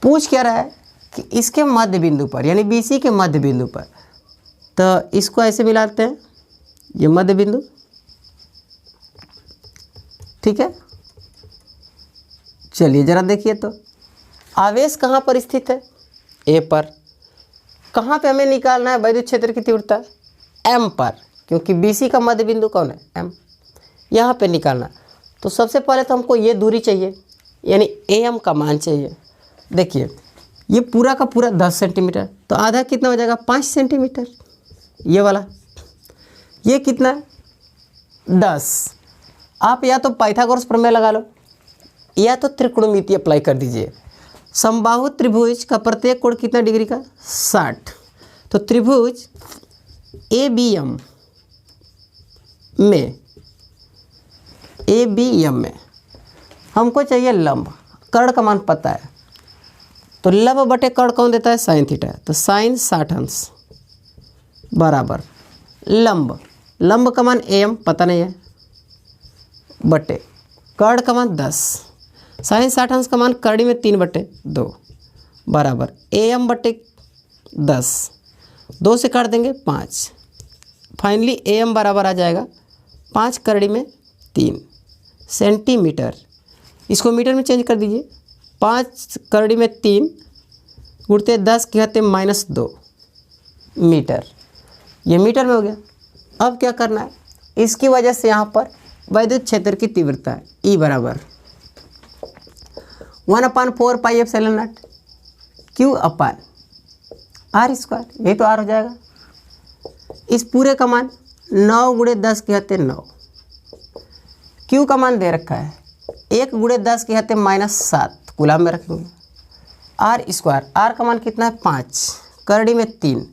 पूछ क्या रहा है कि इसके मध्य बिंदु पर, यानी बीसी के मध्य बिंदु पर, तो इसको ऐसे मिलाते हैं, ये मध्य बिंदु। ठीक है, चलिए जरा देखिए तो आवेश कहाँ पर स्थित है, ए पर। कहाँ पे हमें निकालना है वैद्युत क्षेत्र की तीव्रता, एम पर, क्योंकि बीसी का मध्य बिंदु कौन है, एम, यहाँ पे निकालना। तो सबसे पहले तो हमको ये दूरी चाहिए, यानी एम का मान चाहिए। देखिए ये पूरा का पूरा 10 सेंटीमीटर, तो आधा कितना हो जाएगा 5 सेंटीमीटर, ये वाला, ये कितना 10। आप या तो पाइथागोरस प्रमेय लगा लो या तो त्रिकोणमिति अप्लाई कर दीजिए। समबाहु त्रिभुज का प्रत्येक कोण कितना डिग्री का, 60। तो त्रिभुज ए बी एम में हमको चाहिए लंब, कर्ण का मान पता है, तो लंब बटे कर्ण कौन देता है, साइन थीटा, तो साइन 60 अंश बराबर लंब, लंब का मान एम पता नहीं है, बटे कर्ण का मान 10, साइन 60 अंश का मान कर्ण में 3/2 बराबर एम बटे 10, 2 से काट देंगे 5, फाइनली एम बराबर आ जाएगा 5 कर्ण में 3 सेंटीमीटर। इसको मीटर में चेंज कर दीजिए, 5 कर्ण में 3 गुणते 10 के घाते -2 मीटर, ये मीटर में हो गया। अब क्या करना है, इसकी वजह से यहाँ पर वैद्युत क्षेत्र की तीव्रता है E बराबर 1/4πε0 Q अपान r², यही तो r हो जाएगा। इस पूरे का मान 9 × 10 के घाते 9, Q का मान दे रखा है 1 × 10 के घाते -7 कूलाम में रखेंगे, r², r का मान कितना है 5, कर्ण में 3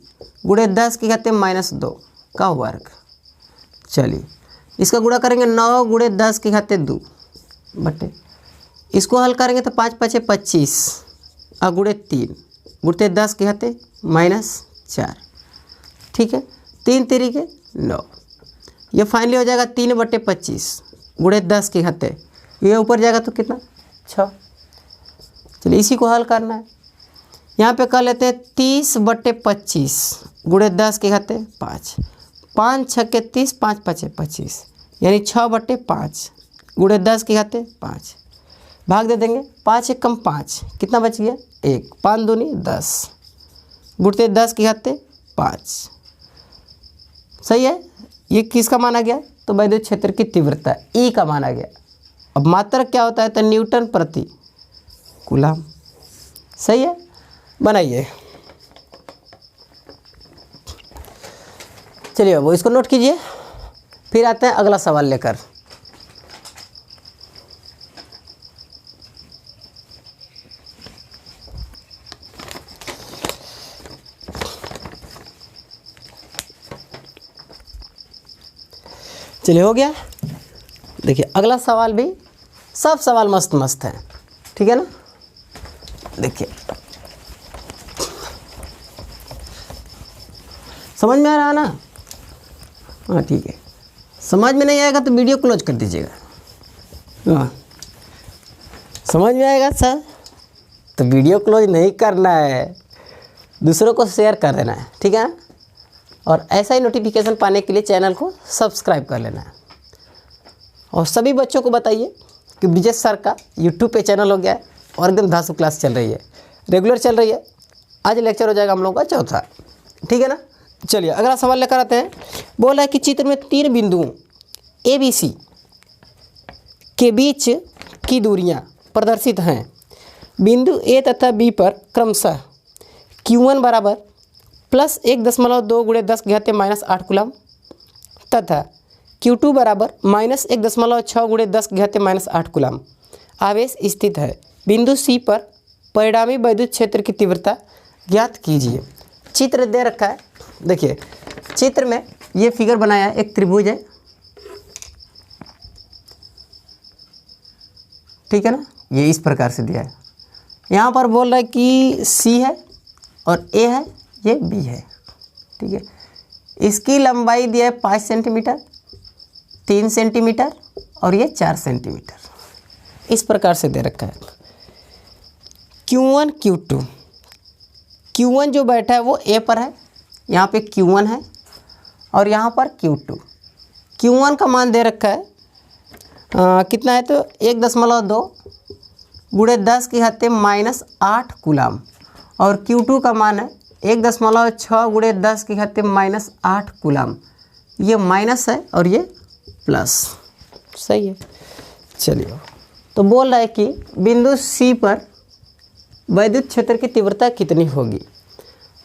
× 10 के घाते -2 का वर्ग। चलिए इसका गुणा करेंगे 9 × 10 के घाते 2 बटे, इसको हल करेंगे तो 5 × 5 = 25 और गुणे 3 गुणते 10 के घाते -4। ठीक है, 3 × 9, ये फाइनली हो जाएगा 3/25 गुणे 10 के घाते, ये ऊपर जाएगा तो कितना 6। चलिए इसी को हल करना है, यहाँ पे कर लेते हैं 30/25 गुणे 10 के घाते 5, 5 × 6 = 30, 5 × 5 = 25, यानी 6/5 गुणे 10 के घाते 5, भाग दे देंगे, 5 × 5 कितना बच गया 1, 5 दूनी 10 गुणते 10 के घाते 5। सही है, ये किसका मान आ गया, तो वैद्युत क्षेत्र की तीव्रता E का मान आ गया। अब मात्रक क्या होता है, तो न्यूटन प्रति कूलाम। सही है, बनाइए। चलिए वो इसको नोट कीजिए, फिर आते हैं अगला सवाल लेकर। चलिए हो गया। देखिए अगला सवाल भी, सब सवाल मस्त मस्त हैं, ठीक है ना। देखिए समझ में आ रहा है ना, हाँ ठीक है। समझ में नहीं आएगा तो वीडियो क्लोज कर दीजिएगा। हाँ समझ में आएगा सर तो वीडियो क्लोज नहीं करना है, दूसरों को शेयर कर देना है, ठीक है। और ऐसा ही नोटिफिकेशन पाने के लिए चैनल को सब्सक्राइब कर लेना है। और सभी बच्चों को बताइए कि ब्रिजेश सर का यूट्यूब पे चैनल हो गया है और एकदम धांसू क्लास चल रही है, रेगुलर चल रही है। आज लेक्चर हो जाएगा हम लोगों का चौथा, ठीक है ना। चलिए अगला सवाल लेकर आते हैं। बोला है कि चित्र में 3 बिंदुओं ABC के बीच की दूरियां प्रदर्शित हैं। बिंदु A तथा B पर क्रमशः Q1 बराबर +1.2 × 10⁻⁻8 कूलम तथा Q2 बराबर -1.6 × 10⁻⁸ कूलम आवेश स्थित है। बिंदु C पर परिणामी वैद्युत क्षेत्र की तीव्रता ज्ञात कीजिए। चित्र दे रखा है, देखिए चित्र में ये फिगर बनाया है, एक त्रिभुज है, ठीक है ना, ये इस प्रकार से दिया है। यहाँ पर बोल रहा है कि C है और A है, ये B है, ठीक है। इसकी लंबाई दिया है 5 सेंटीमीटर, 3 सेंटीमीटर और ये 4 सेंटीमीटर, इस प्रकार से दे रखा है। Q1 Q2, Q1 जो बैठा है वो A पर है, यहाँ पे Q1 है और यहाँ पर Q2। Q1 का मान दे रखा है कितना है तो 1.2 × 10⁻⁻8 कूलम और Q2 का मान है 1.6 × 10⁻⁻8 कूलम। ये माइनस है और ये प्लस, सही है। चलिए तो बोल रहा है कि बिंदु C पर वैद्युत क्षेत्र की तीव्रता कितनी होगी।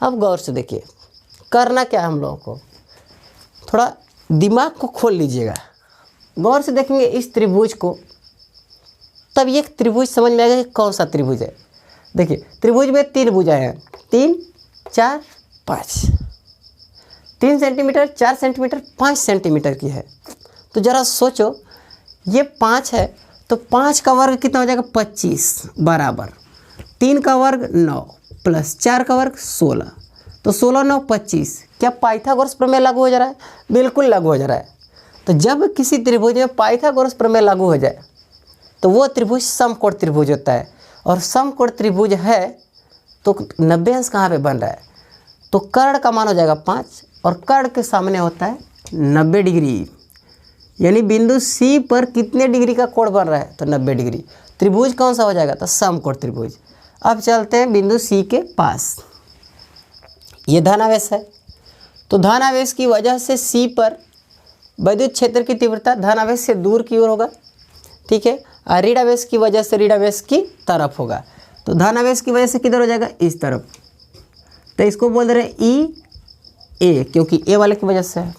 अब गौर से देखिए, करना क्या है हम लोगों को, थोड़ा दिमाग को खोल लीजिएगा, गौर से देखेंगे इस त्रिभुज को, तब ये त्रिभुज समझ में आएगा कि कौन सा त्रिभुज है। देखिए त्रिभुज में 3 भुजाएं हैं, 3, 4, 5, 3 सेंटीमीटर, 4 सेंटीमीटर, 5 सेंटीमीटर की है। तो ज़रा सोचो, ये 5 है तो 5 का वर्ग कितना हो जाएगा 25 बराबर 3 का वर्ग 9 प्लस 4 का वर्ग 16, तो 16 9 25। क्या पाइथागोरस प्रमेय लागू हो जा रहा है? बिल्कुल लागू हो जा रहा है। तो जब किसी त्रिभुज में पाइथागोरस प्रमेय लागू हो जाए तो वो त्रिभुज समकोण त्रिभुज होता है, और समकोण त्रिभुज है तो 90 अंश कहाँ पे बन रहा है, तो कर्ण का मान हो जाएगा 5 और कर्ण के सामने होता है 90 डिग्री। यानी बिंदु C पर कितने डिग्री का कोण बन रहा है तो 90 डिग्री। त्रिभुज कौन सा हो जाएगा तो समकोण त्रिभुज। अब चलते हैं बिंदु C के पास, ये धनावेश है, तो धनावेश की वजह से C पर वैद्युत क्षेत्र की तीव्रता धनावेश से दूर की ओर होगा, ठीक है, और ऋणावेश की वजह से ऋणावेश की तरफ होगा। तो धनावेश की वजह से किधर हो जाएगा इस तरफ, तो इसको बोल रहे हैं EA क्योंकि A वाले की वजह से है,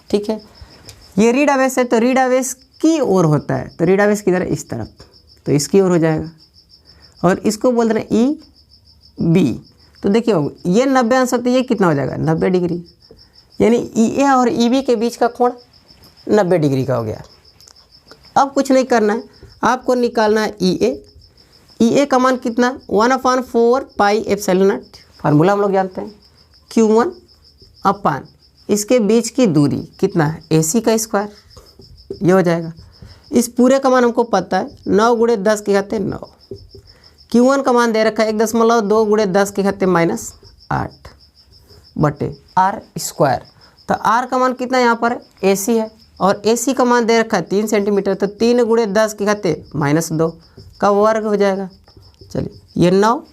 ठीक है। ये ऋणावेश है तो ऋणावेश की ओर होता है, तो ऋणावेश किधर है इस तरफ, तो इसकी ओर हो जाएगा। और इसको बोल रहे हैं EB, तो देखिए ये 90 अंश होता है, ये कितना हो जाएगा 90 डिग्री। यानी EA और EB के बीच का कोण 90 डिग्री का हो गया। अब कुछ नहीं करना है, आपको निकालना है EA का मान कितना 1/4 पाई एप्सिलॉन नॉट, फार्मूला हम लोग जानते हैं, Q1 अपान इसके बीच की दूरी कितना है AC का स्क्वायर, ये हो जाएगा। इस पूरे का मान हमको पता है 9 × 10⁻9। Q1 का मान दे रखा है 1.2 × 10⁻⁻8 बटे R स्क्वायर। तो R का मान कितना यहाँ पर AC है और AC का मान दे रखा है 3 सेंटीमीटर, तो 3 × 10⁻2 का वर्ग हो जाएगा। चलिए ये 9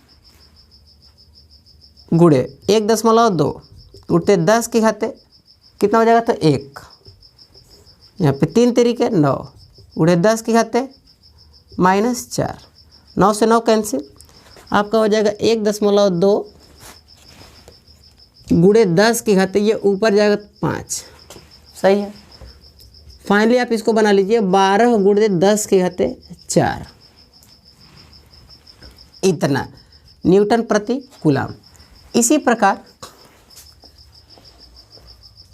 × 1.2 उठते 10 के खाते कितना हो जाएगा तो 1, यहाँ पे 3 तरीके 9 उड़े 10 के खाते -4, 9 से 9 कैंसिल, आपका हो जाएगा 1.2 × 10 के खाते, ये ऊपर जाएगा 5, सही है। फाइनली आप इसको बना लीजिए 12 × 10 के खाते 4, इतना न्यूटन प्रति कूलम।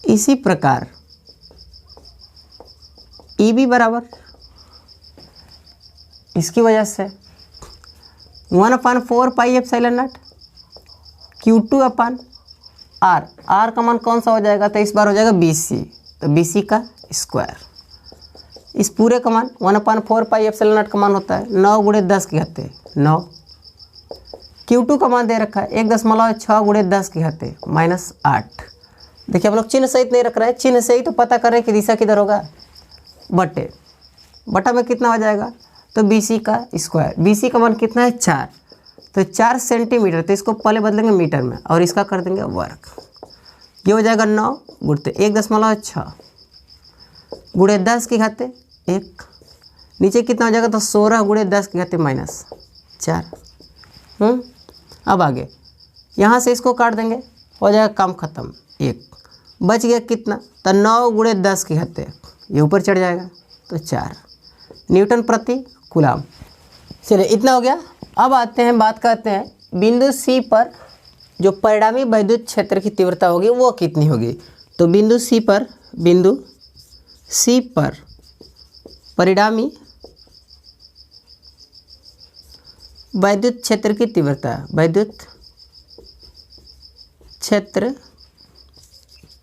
इसी प्रकार EB बराबर इसकी वजह से 1/4 pi epsilon not Q2 upon R का मान कौन सा हो जाएगा तो इस बार हो जाएगा BC, तो BC का स्क्वायर। इस पूरे का मान 1/4 पाई एप्सिलॉन नॉट का मान होता है 9 × 10 के घाते 9। Q2 का मान दे रखा है 1.6 × 10 के घाते -8। देखिए हम लोग चिन्ह सहित नहीं रख रहे हैं, चिन्ह से ही तो पता कर रहे हैं कि दिशा किधर होगा, बटा में कितना हो जाएगा तो BC का स्क्वायर। BC का मान कितना है 4, तो 4 सेंटीमीटर, तो इसको पहले बदलेंगे मीटर में और इसका कर देंगे वर्ग। ये हो जाएगा 9 गुणते 1.6 गुणे 10 की घाते 1, नीचे कितना हो जाएगा तो 16 गुणे 10 की घाते -4। अब आगे यहाँ से इसको काट देंगे, हो जाएगा काम खत्म। 1 बच गया कितना तो 9 गुणे 10 की घाते, ये ऊपर चढ़ जाएगा तो 4 न्यूटन प्रति कूलाम। चलिए इतना हो गया। अब आते हैं, बात करते हैं बिंदु सी पर जो परिणामी वैद्युत क्षेत्र की तीव्रता होगी वो कितनी होगी। तो बिंदु सी पर परिणामी वैद्युत क्षेत्र की तीव्रता, वैद्युत क्षेत्र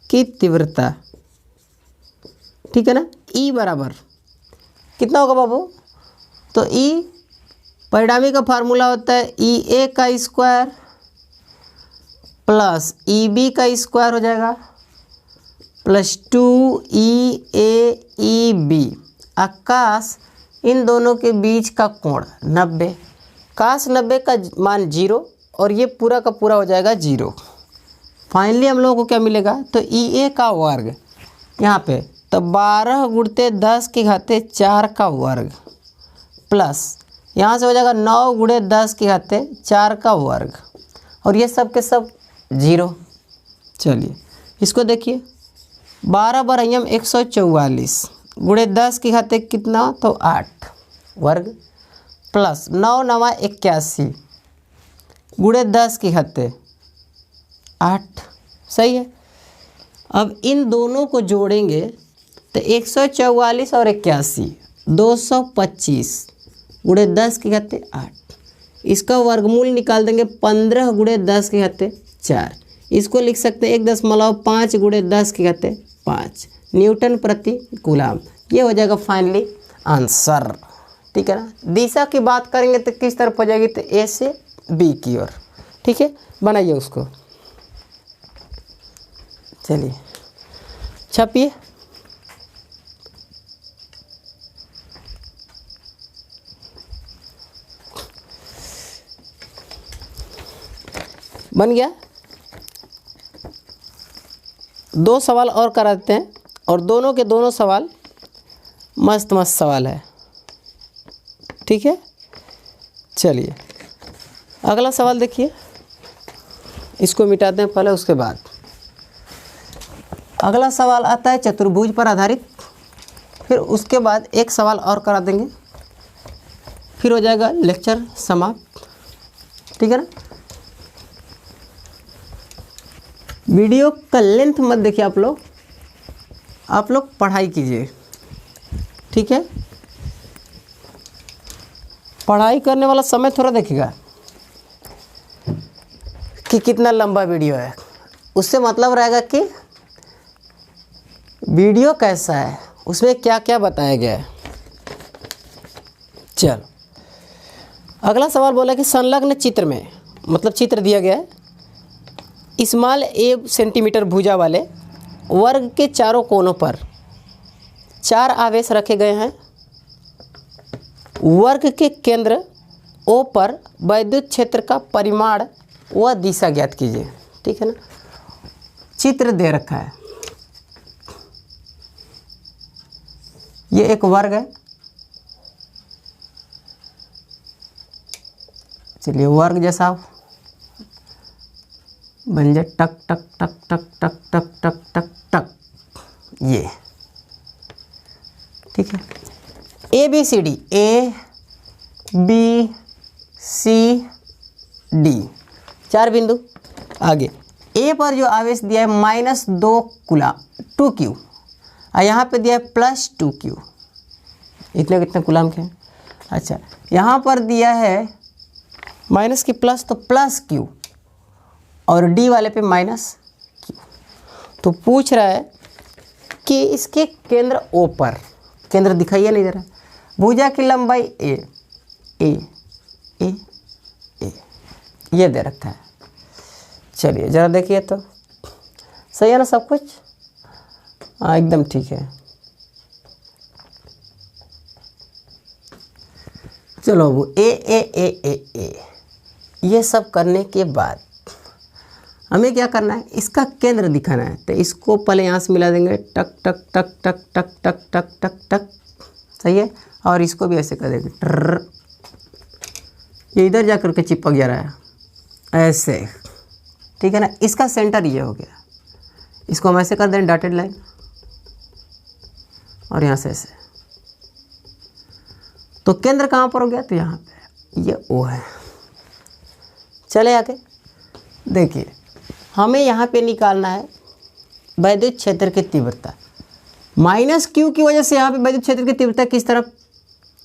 की तीव्रता, ठीक है ना। ई बराबर कितना होगा बाबू, तो ई परिणामी का फार्मूला होता है ई ए का स्क्वायर प्लस ई बी का स्क्वायर हो जाएगा प्लस 2EA आकाश इन दोनों के बीच का कोण 90, काश 90 का मान 0 और ये पूरा का पूरा हो जाएगा 0। फाइनली हम लोगों को क्या मिलेगा तो EA का वर्ग यहाँ पे तो 12 गुणते 10 की घाते 4 का वर्ग प्लस यहाँ से हो जाएगा 9 गुणे 10 की घाते 4 का वर्ग और ये सब के सब 0। चलिए इसको देखिए 12 बार 144 गुणे 10 की घाते कितना तो 8 वर्ग प्लस 9 9 81 गुणे 10 की घाते 8, सही है। अब इन दोनों को जोड़ेंगे तो 144 और 81 225 गुणे 10 की घाते 8, इसका वर्गमूल निकाल देंगे 15 गुणे 10 की घाते 4, इसको लिख सकते हैं 1.5 गुणे 10 की घाते 5 न्यूटन प्रति कूलाम। ये हो जाएगा फाइनली आंसर, ठीक है ना। दिशा की बात करेंगे तो किस तरफ हो जाएगी तो ए से बी की ओर, ठीक है। बनाइए उसको, चलिए छापिए। बन गया। 2 सवाल और करा देते हैं और दोनों के दोनों सवाल मस्त मस्त सवाल है, ठीक है। चलिए अगला सवाल देखिए, इसको मिटाते हैं पहले, उसके बाद अगला सवाल आता है चतुर्भुज पर आधारित। फिर उसके बाद एक सवाल और करा देंगे, फिर हो जाएगा लेक्चर समाप्त, ठीक है ना। वीडियो का लेंथ मत देखिए आप लोग पढ़ाई कीजिए, ठीक है। पढ़ाई करने वाला समय थोड़ा देखिएगा कि कितना लंबा वीडियो है, उससे मतलब रहेगा कि वीडियो कैसा है, उसमें क्या क्या बताया गया है। चलो अगला सवाल बोला कि संलग्न चित्र में, मतलब चित्र दिया गया है, स्मॉल a सेंटीमीटर भुजा वाले वर्ग के चारों कोनों पर 4 आवेश रखे गए हैं। वर्ग के केंद्र O पर वैद्युत क्षेत्र का परिमाण व दिशा ज्ञात कीजिए, ठीक है ना। चित्र दे रखा है, ये एक वर्ग है। चलिए वर्ग जैसा बन जाए, टक टक टक टक टक टक टक टक टक, ये ठीक है। ABCD ABCD 4 बिंदु। आगे A पर जो आवेश दिया है -2 कूलाम 2Q और यहाँ पे दिया है +2Q, इतने कितने कूलाम के हैं। अच्छा यहाँ पर दिया है माइनस की प्लस तो +Q और D वाले पे -Q। तो पूछ रहा है कि इसके केंद्र O पर, केंद्र दिखाई नहीं दे रहा, भुजा की लंबाई A ये दे रखा है। चलिए ज़रा देखिए तो सही है ना सब कुछ, हाँ एकदम ठीक है। चलो वो ए ये सब करने के बाद हमें क्या करना है, इसका केंद्र दिखाना है। तो इसको पहले यहाँ से मिला देंगे, टक टक टक टक टक टक टक टक टक, सही है। और इसको भी ऐसे कर देंगे, ट्र, ये इधर जा कर के चिपक जा रहा है ऐसे, ठीक है ना। इसका सेंटर ये हो गया, इसको हम ऐसे कर दें डॉटेड लाइन, और यहाँ से ऐसे। तो केंद्र कहाँ पर हो गया, तो यहाँ पे ये ओ है। चले आगे देखिए, हमें यहाँ पे निकालना है वैद्युत क्षेत्र की तीव्रता। माइनस क्यू की वजह से यहाँ पे वैद्युत क्षेत्र की तीव्रता किस तरफ,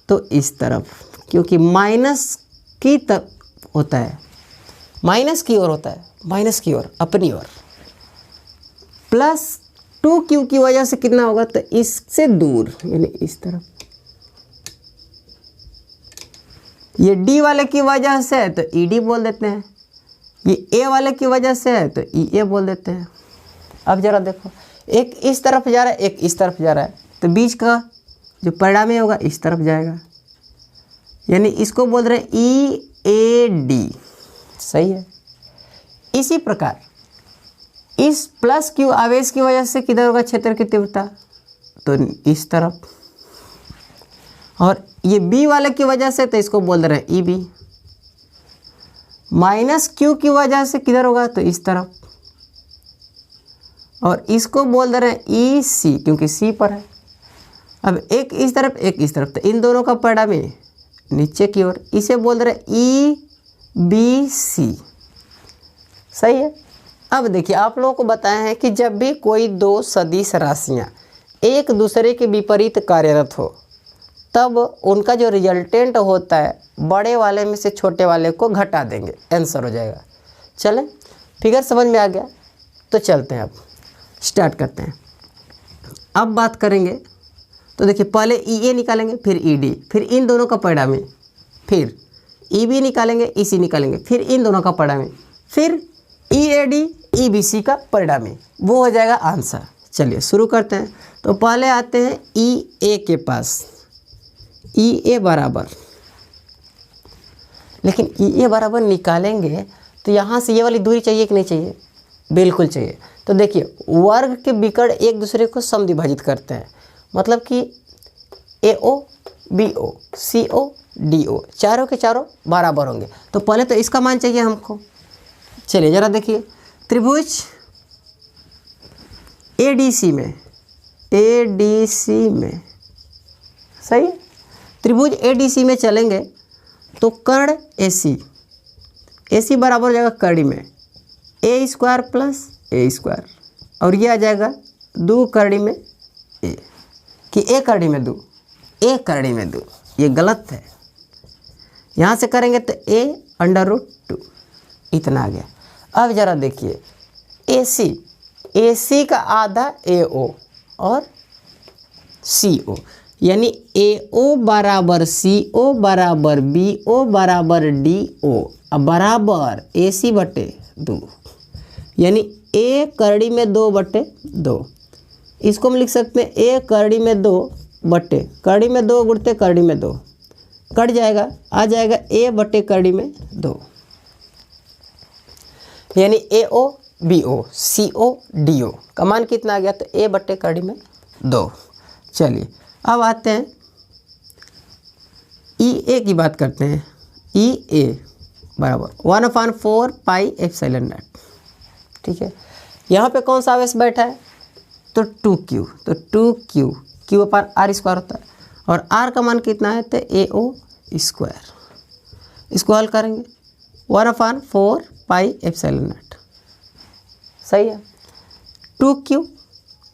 तो इस तरफ, क्योंकि माइनस की तरफ होता है, माइनस की ओर होता है, माइनस की ओर, अपनी ओर। प्लस 2q की वजह से कितना होगा, तो इससे दूर, यानी इस तरफ। ये d वाले की वजह से है तो ED बोल देते हैं, ये a वाले की वजह से है तो EA बोल देते हैं। अब जरा देखो, एक इस तरफ जा रहा है, एक इस तरफ जा रहा है, तो बीच का जो परिणामी होगा इस तरफ जाएगा, यानी इसको बोल रहे हैं EAD, सही है। इसी प्रकार इस प्लस q आवेश की वजह से किधर होगा क्षेत्र की तीव्रता, तो इस तरफ। और ये b वाले की वजह से, तो इसको बोल रहे हैं EB। माइनस q की वजह से किधर होगा, तो इस तरफ। और इसको बोल रहे हैं EC, क्योंकि C पर है। अब एक इस तरफ, एक इस तरफ, तो इन दोनों का परिणामी नीचे की ओर, इसे बोल रहे हैं EBC, सही है। अब देखिए, आप लोगों को बताया है कि जब भी कोई दो सदिश राशियाँ एक दूसरे के विपरीत कार्यरत हो, तब उनका जो रिजल्टेंट होता है बड़े वाले में से छोटे वाले को घटा देंगे, आंसर हो जाएगा। चलें, फिगर समझ में आ गया, तो चलते हैं, अब स्टार्ट करते हैं। अब बात करेंगे तो देखिए, पहले EA निकालेंगे, फिर ED, फिर इन दोनों का परिणामी, फिर EB निकालेंगे, EC निकालेंगे, फिर इन दोनों का परिणामी, फिर EAD EBC का परिणामी, वो हो जाएगा आंसर। चलिए शुरू करते हैं। तो पहले आते हैं EA के पास। EA बराबर, लेकिन EA बराबर निकालेंगे तो यहाँ से ये वाली दूरी चाहिए कि नहीं चाहिए, बिल्कुल चाहिए। तो देखिए, वर्ग के विकर्ण एक दूसरे को समद्विभाजित करते हैं, मतलब कि AO BO CO DO चारों के चारों बराबर होंगे। तो पहले तो इसका मान चाहिए हमको। चलिए जरा देखिए, त्रिभुज ADC में, सही है, त्रिभुज ADC में चलेंगे तो कर्ण AC बराबर हो जाएगा कड़ी में A² प्लस A², और ये आ जाएगा 2 कड़ी में A, कि A कड़ी में 2, A कड़ी में 2, ये गलत है। यहाँ से करेंगे तो A√2, इतना आ गया। अब जरा देखिए, AC का आधा AO और CO, यानी AO बराबर CO बराबर BO बराबर DO, अब बराबर AC/2, यानी A करड़ी में 2/2। इसको हम लिख सकते हैं A करड़ी में 2 बटे, करड़ी में 2 गुणते करड़ी में 2, कट जाएगा, आ जाएगा A करड़ी में 2, यानी AO BO CO DO का मान कितना आ गया, तो A करड़ी में 2। चलिए अब आते हैं EA की बात करते हैं। EA बराबर 1/4 पाई एप्सिलॉन नॉट, ठीक है। यहाँ पे कौन सा आवेश बैठा है, तो 2Q, तो 2Q Q/r² होता है, और R का मान कितना है, तो AO²। इसको हल करेंगे 1/4 पाई एप्सिलॉन नॉट, सही है। 2Q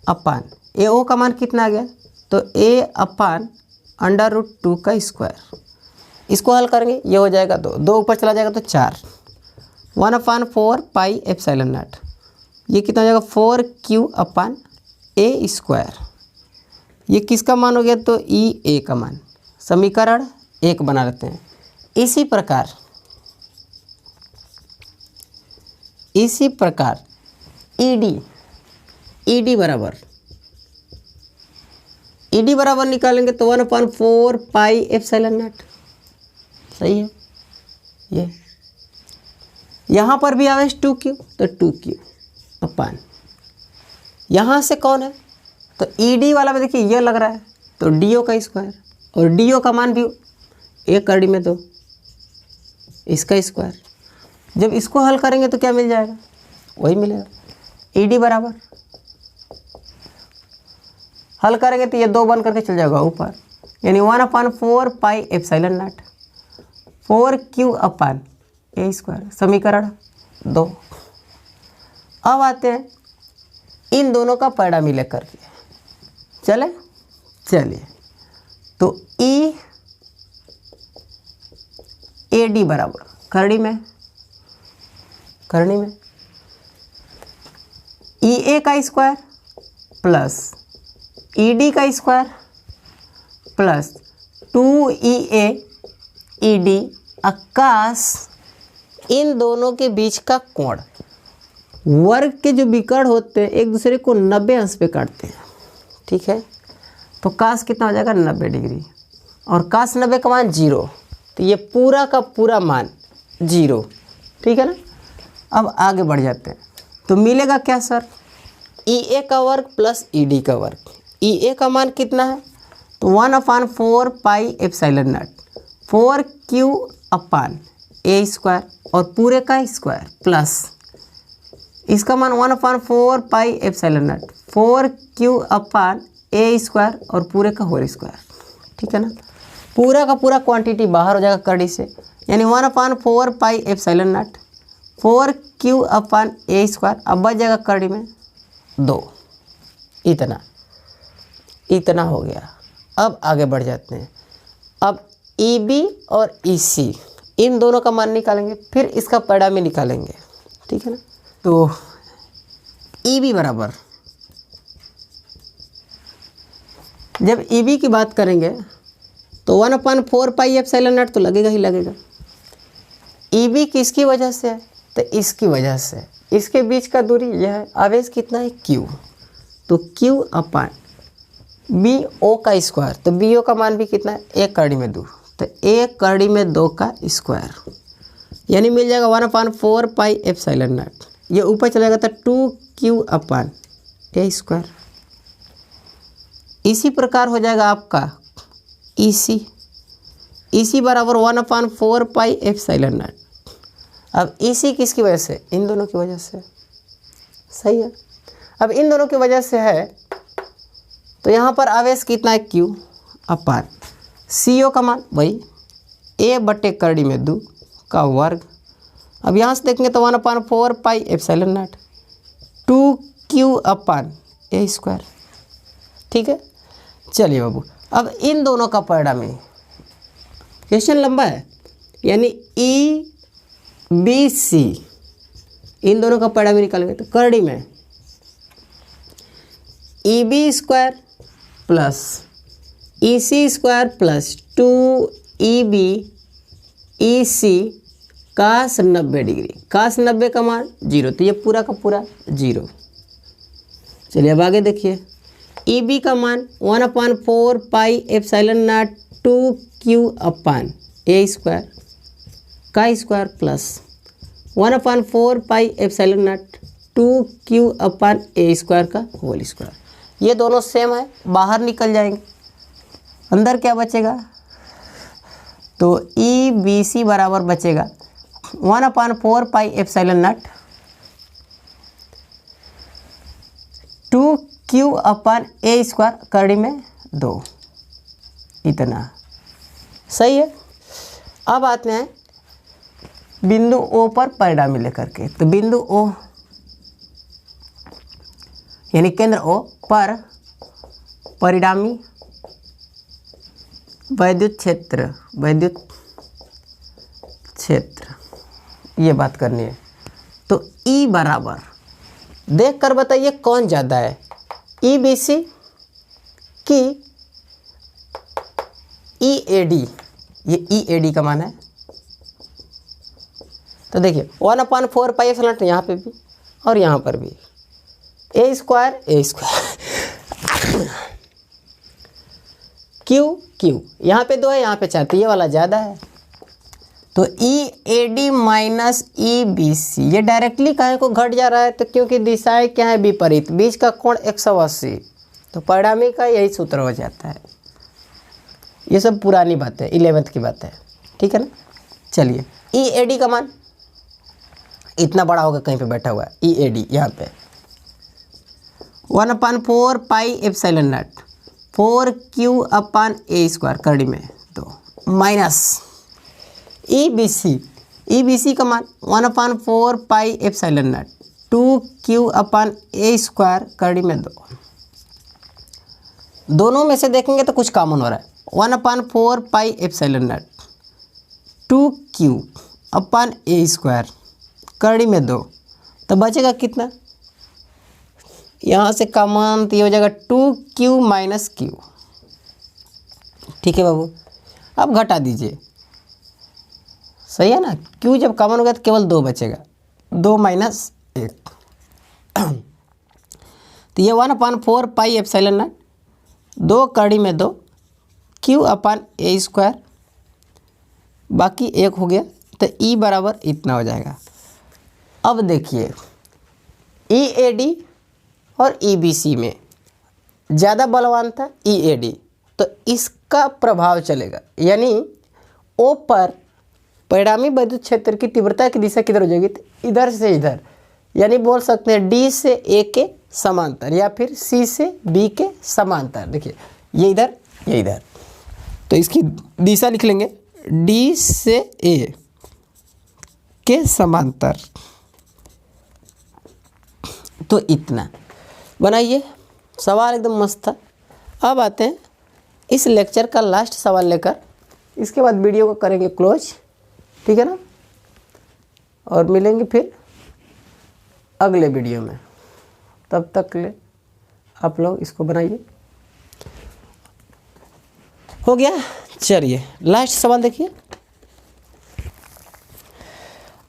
अपान AO का मान कितना आ गया, तो A/√2 का स्क्वायर। इसको हल करेंगे, ये हो जाएगा 2 ऊपर चला जाएगा तो 4, 1/4 पाई एप्सिलॉन नॉट, ये कितना हो जाएगा 4Q/A²। ये किसका मान हो गया, तो EA का मान। समीकरण 1 बना लेते हैं। इसी प्रकार ED बराबर निकालेंगे तो 1/4 पाई एप्सिलॉन नॉट, सही है। यहाँ पर भी आवेश 2q, तो 2q अपान, यहाँ से कौन है तो ED वाला में देखिए ये लग रहा है तो DO का स्क्वायर, और DO का मान भी 1 कड़ी में 2, इसका स्क्वायर। जब इसको हल करेंगे तो क्या मिल जाएगा, वही मिलेगा। ED बराबर हल करेंगे तो ये 2 बन करके चल जाएगा ऊपर, यानी 1/4 pi epsilon not 4q upon a square, समीकरण 2। अब आते हैं इन दोनों का परिणाम लेकर के, चलिए तो EAD बराबर करनी में EA का स्क्वायर प्लस ED का स्क्वायर प्लस 2EA ED आकाश इन दोनों के बीच का कोण। वर्ग के जो विकर्ण होते हैं एक दूसरे को 90 अंश पे काटते हैं, ठीक है। तो काश कितना हो जाएगा 90 डिग्री, और काश 90 का मान 0, तो ये पूरा का पूरा मान 0, ठीक है ना। अब आगे बढ़ जाते हैं तो मिलेगा क्या सर, EA का वर्ग प्लस ED का वर्ग। EA का मान कितना है तो 1/4 pi epsilon not 4q upon a square और पूरे का स्क्वायर प्लस इसका मान 1/4 pi epsilon not 4q upon a square और पूरे का होल स्क्वायर, ठीक है ना। पूरा का पूरा क्वांटिटी बाहर हो जाएगा कड़ी से, यानी 1/4 pi epsilon not 4q upon a square, अब बच जाएगा कड़ी में 2, इतना हो गया। अब आगे बढ़ जाते हैं, अब EB और EC इन दोनों का मान निकालेंगे, फिर इसका परिणाम निकालेंगे, ठीक है ना। तो EB बराबर, जब EB की बात करेंगे तो 1/4 पाई एप्सिलॉन नॉट तो लगेगा ही लगेगा। EB किसकी वजह से है तो इसकी वजह से, इसके बीच का दूरी यह है, आवेश कितना है Q, तो Q अपान BO का स्क्वायर, तो BO का मान भी कितना है 1 कड़ी में 2, तो 1 कड़ी में 2 का स्क्वायर, यानी मिल जाएगा 1/4 पाई एप्सिलॉन नॉट, ये ऊपर चलेगा तो 2q अपान ए स्क्वायर। इसी प्रकार हो जाएगा आपका EC बराबर 1/4 पाई एप्सिलॉन नॉट। अब EC किसकी वजह से, इन दोनों की वजह से, सही है। अब इन दोनों की वजह से है तो यहाँ पर आवेश कितना है Q अपान CO का मान वही A बटे करड़ी में 2 का वर्ग। अब यहाँ से देखेंगे तो 1/4 pi epsilon naught 2q upon a square, ठीक है। चलिए बाबू, अब इन दोनों का परिणाम, क्वेश्चन लंबा है, यानी EBC इन दोनों का परिणाम निकालेंगे तो करड़ी में EB square plus EC square plus 2EB EC कास 90 डिग्री, कास 90 का मान 0, तो ये पूरा का पूरा 0। चलिए अब आगे देखिए, EB का मान 1/4 pi epsilon naught 2q upon a square का square plus 1/4 pi epsilon naught 2q upon a square का होल स्क्वायर। ये दोनों सेम है, बाहर निकल जाएंगे, अंदर क्या बचेगा तो EBC बराबर बचेगा 1/4 pi epsilon naught 2q upon a square करड़ी में 2, इतना सही है। अब आते हैं बिंदु O पर परिणामी लेकर के, तो बिंदु O यानी केंद्र O पर परिणामी वैद्युत क्षेत्र, ये बात करनी है। तो E बराबर देख कर बताइए कौन ज़्यादा है, EBC की EAD, ये EAD का मान है। तो देखिए 1/4 पाई एप्सिलॉन नॉट यहाँ पे भी और यहाँ पर भी, ए स्क्वायर Q यहाँ पे 2 है, यहाँ पे 4, तो ये वाला ज़्यादा है। तो EAD माइनस EBC ये डायरेक्टली काहे को घट जा रहा है, तो क्योंकि दिशाएं क्या है विपरीत, बीच का कोण 180, तो परिणामी का यही सूत्र हो जाता है। ये सब पुरानी बात है, 11th की बात है, ठीक है ना। चलिए EAD का मान इतना बड़ा होगा, कहीं पे बैठा हुआ है EAD यहाँ पे 1/4 पाई एप्सिलॉन नॉट 4Q/A² करड़ी में तो माइनस EBC का मान 1/4 पाई एप्सिलॉन नॉट 2Q/A² करड़ी में 2। दोनों में से देखेंगे तो कुछ कॉमन हो रहा है, 1/4 पाई एप्सिलॉन नॉट 2Q/A² करड़ी में 2, तो बचेगा कितना, यहाँ से कॉमन तो ये हो जाएगा 2Q माइनस Q, ठीक है बाबू। अब घटा दीजिए, सही है ना, Q जब कॉमन हो गया तो केवल 2 बचेगा, 2 माइनस 1 तो ये 1/4 पाई एप्सिलॉन नॉट 2 करड़ी में 2 Q/A², बाकी 1 हो गया, तो E बराबर इतना हो जाएगा। अब देखिए EAD और EBC में ज़्यादा बलवान था EAD, तो इसका प्रभाव चलेगा, यानी O पर परिणामी वैद्युत क्षेत्र की तीव्रता की दिशा किधर हो जाएगी, तो इधर से इधर, यानी बोल सकते हैं D से A के समांतर या फिर C से B के समांतर। देखिए ये इधर ये इधर, तो इसकी दिशा लिख लेंगे D से A के समांतर, तो इतना बनाइए। सवाल एकदम मस्त था। अब आते हैं इस लेक्चर का लास्ट सवाल लेकर, इसके बाद वीडियो को करेंगे क्लोज, ठीक है ना, और मिलेंगे फिर अगले वीडियो में। तब तक ले आप लोग इसको बनाइए। हो गया, चलिए लास्ट सवाल देखिए।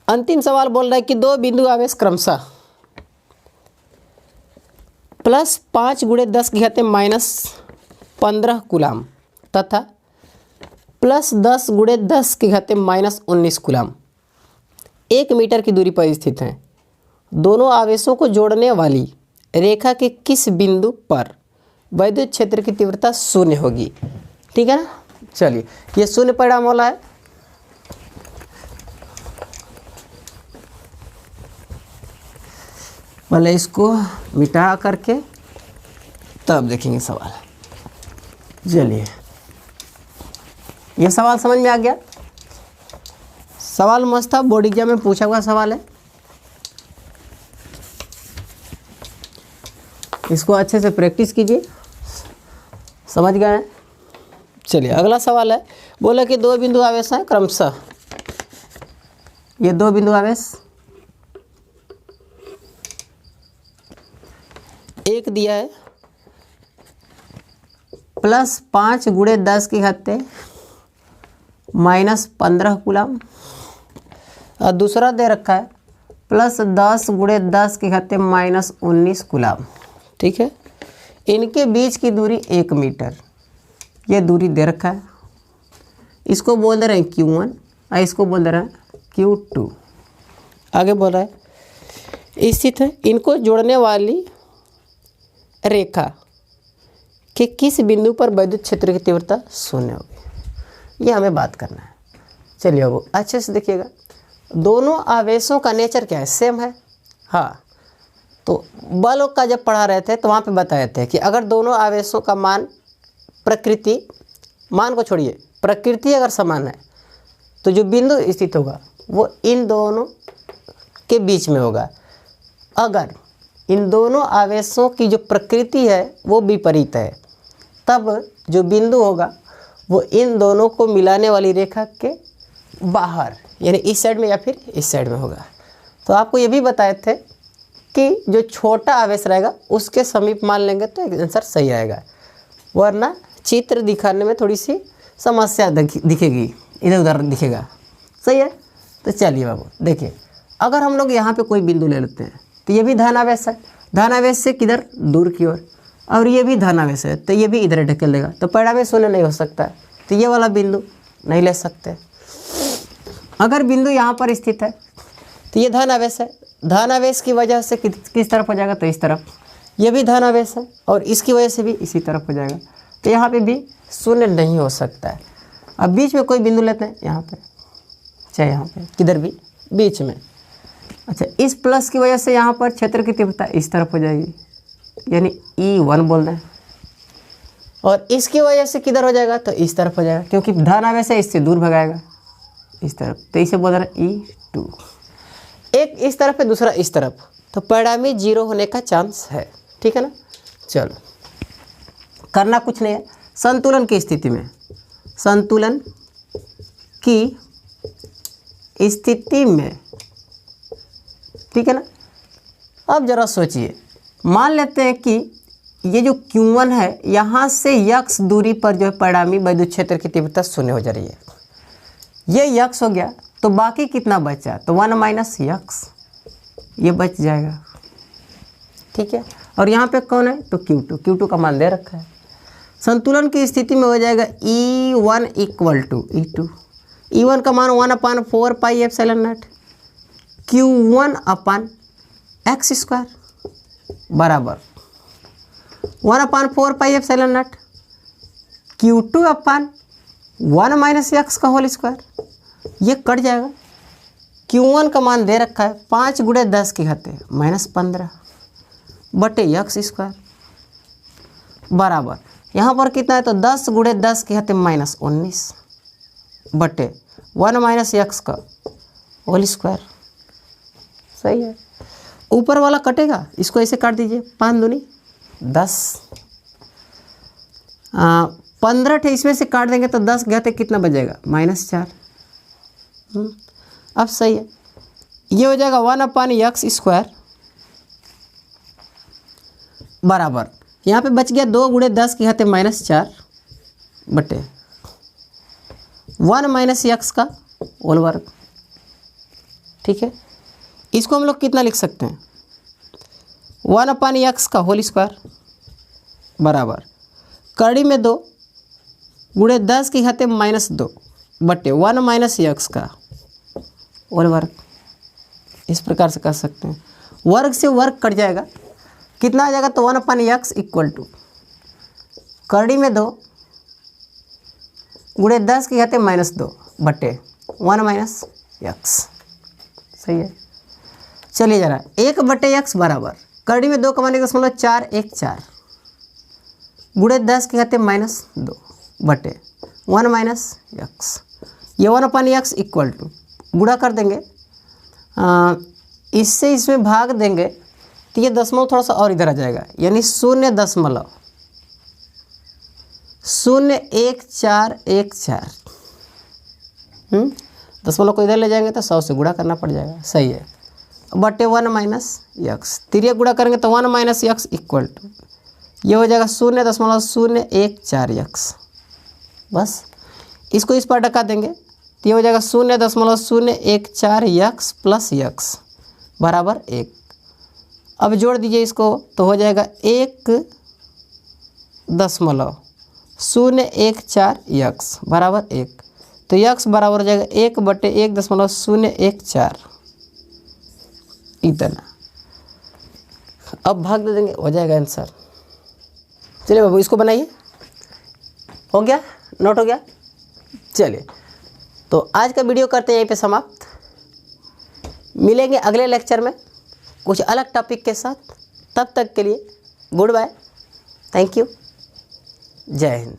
अंतिम सवाल बोल रहा है कि 2 बिंदु आवेश क्रमशः +5 × 10⁻⁻15 कूलाम तथा +10 × 10⁻⁻19 कूलाम 1 मीटर की दूरी पर स्थित हैं। दोनों आवेशों को जोड़ने वाली रेखा के किस बिंदु पर वैद्युत क्षेत्र की तीव्रता 0 होगी, ठीक है ना। चलिए ये 0 परिणाम वाला है। पहले इसको मिटा करके तब देखेंगे सवाल। चलिए ये सवाल समझ में आ गया। सवाल मस्त था, बोर्ड एग्जाम में पूछा हुआ सवाल है, इसको अच्छे से प्रैक्टिस कीजिए, समझ गए हैं। चलिए अगला सवाल है, बोला कि 2 बिंदु आवेश हैं क्रमशः, ये 2 बिंदु आवेश, एक दिया है +5 × 10⁻⁻15 कूलाम और दूसरा दे रखा है +10 × 10⁻⁻19 कूलाम, ठीक है। इनके बीच की दूरी 1 मीटर, ये दूरी दे रखा है। इसको बोल दे रहे हैं Q1 और इसको बोल दे रहे हैं Q2। आगे बोल रहा है स्थित है, इनको जोड़ने वाली रेखा के किस बिंदु पर वैद्युत क्षेत्र की तीव्रता 0 होगी, ये हमें बात करना है। चलिए वो अच्छे से देखिएगा। दोनों आवेशों का नेचर क्या है, सेम है। हाँ, तो बल का जब पढ़ा रहे थे तो वहाँ पे बताए थे कि अगर दोनों आवेशों का मान प्रकृति, मान को छोड़िए, प्रकृति अगर समान है तो जो बिंदु स्थित होगा वो इन दोनों के बीच में होगा। अगर इन दोनों आवेशों की जो प्रकृति है वो विपरीत है, तब जो बिंदु होगा वो इन दोनों को मिलाने वाली रेखा के बाहर, यानी इस साइड में या फिर इस साइड में होगा। तो आपको ये भी बताए थे कि जो छोटा आवेश रहेगा उसके समीप मान लेंगे तो आंसर सही आएगा, वरना चित्र दिखाने में थोड़ी सी समस्या दिखेगी, इधर उधर दिखेगा। सही है। तो चलिए बाबू देखिए, अगर हम लोग यहाँ पे कोई बिंदु ले लेते हैं तो ये भी धनावेश है, धनावेश से किधर दूर की ओर, और ये भी धनावेश है तो ये भी इधर ढकेल देगा, तो परिणामी 0 नहीं हो सकता, तो ये वाला बिंदु नहीं ले सकते। अगर बिंदु यहाँ पर स्थित है तो ये धन आवेश है, धन आवेश की वजह से किस तरफ हो जाएगा, तो इस तरफ। ये भी धन आवेश है और इसकी वजह से भी इसी तरफ हो जाएगा, तो यहाँ पे भी शून्य नहीं हो सकता है। अब बीच में कोई बिंदु लेते हैं, यहाँ पे, चाहे यहाँ पे, किधर भी बीच में। अच्छा, इस प्लस की वजह से यहाँ पर क्षेत्र की तीव्रता इस तरफ हो जाएगी, यानी E1 बोल रहे हैं, और इसकी वजह से किधर हो जाएगा, तो इस तरफ हो जाएगा, क्योंकि धन आवेश है, इससे दूर भगाएगा इस तरफ, तो इसे बोल रहे हैं E2। एक इस तरफ है, दूसरा इस तरफ, तो परिणामी 0 होने का चांस है, ठीक है ना। चलो, करना कुछ नहीं है। संतुलन की स्थिति में, संतुलन की स्थिति में, ठीक है ना। अब जरा सोचिए, मान लेते हैं कि ये जो Q1 है, यहाँ से यक्स दूरी पर जो है परिणामी वैद्युत क्षेत्र की तीव्रता शून्य हो जा रही है। ये यक्स हो गया, तो बाकी कितना बचा, तो 1 माइनस यक्स, ये बच जाएगा, ठीक है। और यहाँ पे कौन है, तो Q2 का मान दे रखा है। संतुलन की स्थिति में हो जाएगा E1 equal to E2। E1 का मान 1/4 पाई एप्सिलॉन नॉट Q1 अपन एक्स स्क्वायर बराबर 1/4 pi epsilon not Q2 upon 1 minus x का होल स्क्वायर। ये कट जाएगा। Q1 का मान दे रखा है 5 × 10 की घाते -15 बटे एक्स स्क्वायर बराबर, यहाँ पर कितना है, तो 10 × 10 की घाते -19 बटे 1 माइनस एक्स का होल स्क्वायर। सही है। ऊपर वाला कटेगा, इसको ऐसे काट दीजिए, 5 दूनी 10, 15 थे, इसमें से काट देंगे तो 10 घाते कितना बचेगा, -4। अब सही है, ये हो जाएगा 1/x स्क्वायर बराबर, यहाँ पे बच गया 2 × 10 की घाते -4 बटे 1 माइनस एक्स का होल वर्ग, ठीक है। इसको हम लोग कितना लिख सकते हैं, 1/x का होल स्क्वायर बराबर कड़ी में 2 × 10 की घाते -2 बटे 1 माइनस एक्स का होल वर्ग। इस प्रकार से कर सकते हैं, वर्ग से वर्ग कट जाएगा, कितना आ जाएगा, तो 1/x इक्वल टू कड़ी में 2 × 10 की घाते -2 बटे 1 माइनस एक्स। सही है। चलिए जरा 1/x बराबर कड़ी में 2 का मान 1.4 1 4 × 10 की घाते -2 बटे 1 माइनस एक्स। ये 1/x इक्वल टू गुणा कर देंगे, इससे इसमें भाग देंगे तो ये दशमलव थोड़ा सा और इधर आ जाएगा, यानी 0.01414। दशमलव को इधर ले जाएंगे तो 100 से गुणा करना पड़ जाएगा। सही है, बटे 1 माइनस एक्स, तिरिया गुणा करेंगे तो 1 माइनस एक्स इक्वल टू ये हो जाएगा 0.014x। बस इसको इस पर ढका देंगे तो ये हो जाएगा 0.014x प्लस x बराबर 1। अब जोड़ दीजिए इसको तो हो जाएगा 1.014x बराबर 1, तो x बराबर हो जाएगा 1/1.014 इतना। अब भाग दे देंगे, हो जाएगा आंसर। चलिए बाबू इसको बनाइए, हो गया, नोट हो गया। चलिए तो आज का वीडियो करते हैं यहीं पे समाप्त। मिलेंगे अगले लेक्चर में कुछ अलग टॉपिक के साथ। तब तक के लिए गुड बाय, थैंक यू, जय हिंद।